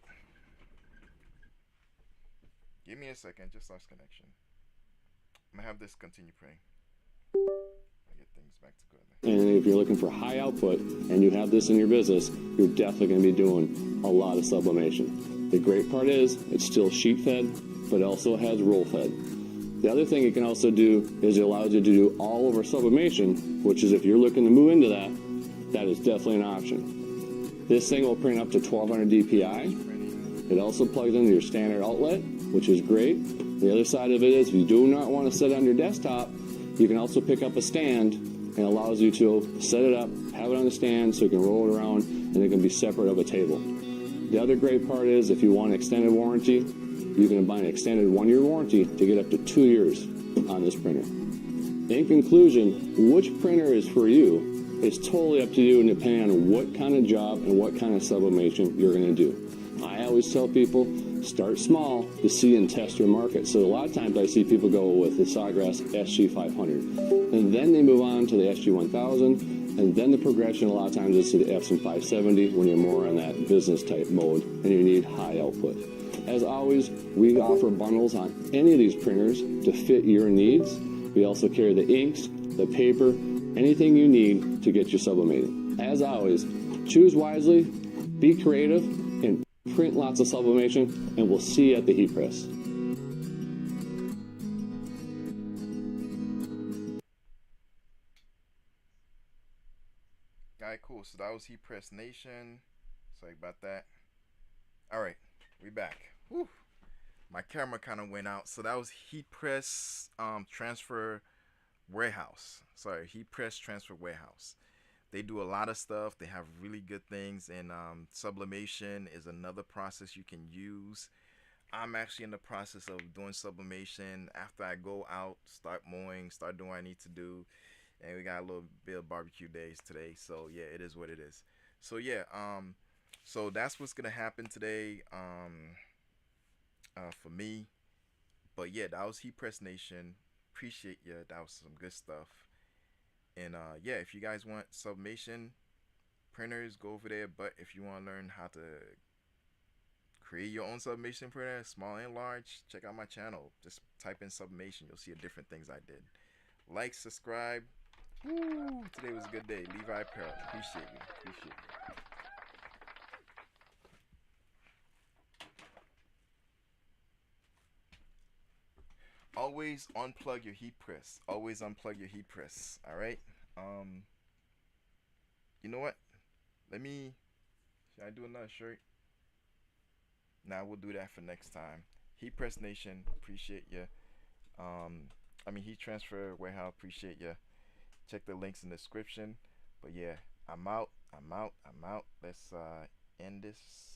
Give me a second. Just lost connection. I'm gonna have this continue praying. I get things back together. And if you're looking for high output and you have this in your business, you're definitely going to be doing a lot of sublimation. The great part is it's still sheet fed, but also has roll fed. The other thing it can also do is it allows you to do all over sublimation, which is if you're looking to move into that, that is definitely an option. This thing will print up to 1200 DPI. It also plugs into your standard outlet, which is great. The other side of it is if you do not want to set it on your desktop, you can also pick up a stand and it allows you to set it up, have it on the stand so you can roll it around and it can be separate of a table. The other great part is if you want an extended warranty, you can buy an extended 1-year warranty to get up to 2 years on this printer. In conclusion, which printer is for you is totally up to you and depending on what kind of job and what kind of sublimation you're going to do. I always tell people, start small to see and test your market. So a lot of times I see people go with the Sawgrass SG500, and then they move on to the SG1000, and then the progression a lot of times is to the Epson 570 when you're more on that business type mode and you need high output. As always, we offer bundles on any of these printers to fit your needs. We also carry the inks, the paper, anything you need to get you sublimating. As always, choose wisely, be creative, and print lots of sublimation, and we'll see you at the heat press. Alright, cool. So that was Heat Press Nation. Sorry about that. Alright, we back. Whew. My camera kind of went out. So that was Heat Press Transfer Warehouse. Sorry, Heat Press Transfer Warehouse. They do a lot of stuff. They have really good things. And sublimation is another process you can use. I'm actually in the process of doing sublimation after I go out, start mowing, start doing what I need to do. And we got a little bit of barbecue days today. So yeah, it is what it is. So yeah, so that's what's gonna happen today for me. But yeah, that was Heat Press Nation. Appreciate you. That was some good stuff. And yeah, if you guys want sublimation printers, go over there. But if you want to learn how to create your own sublimation printer, small and large, check out my channel. Just type in sublimation. You'll see the different things I did. Like, subscribe. Woo, today was a good day. Levi Apparel. Appreciate you. Appreciate you. Always unplug your heat press. Always unplug your heat press. Alright? You know what? Should I do another shirt? Nah, we'll do that for next time. Heat Press Nation, appreciate you. Heat Transfer Warehouse, appreciate you. Check the links in the description. But yeah, I'm out. Let's end this.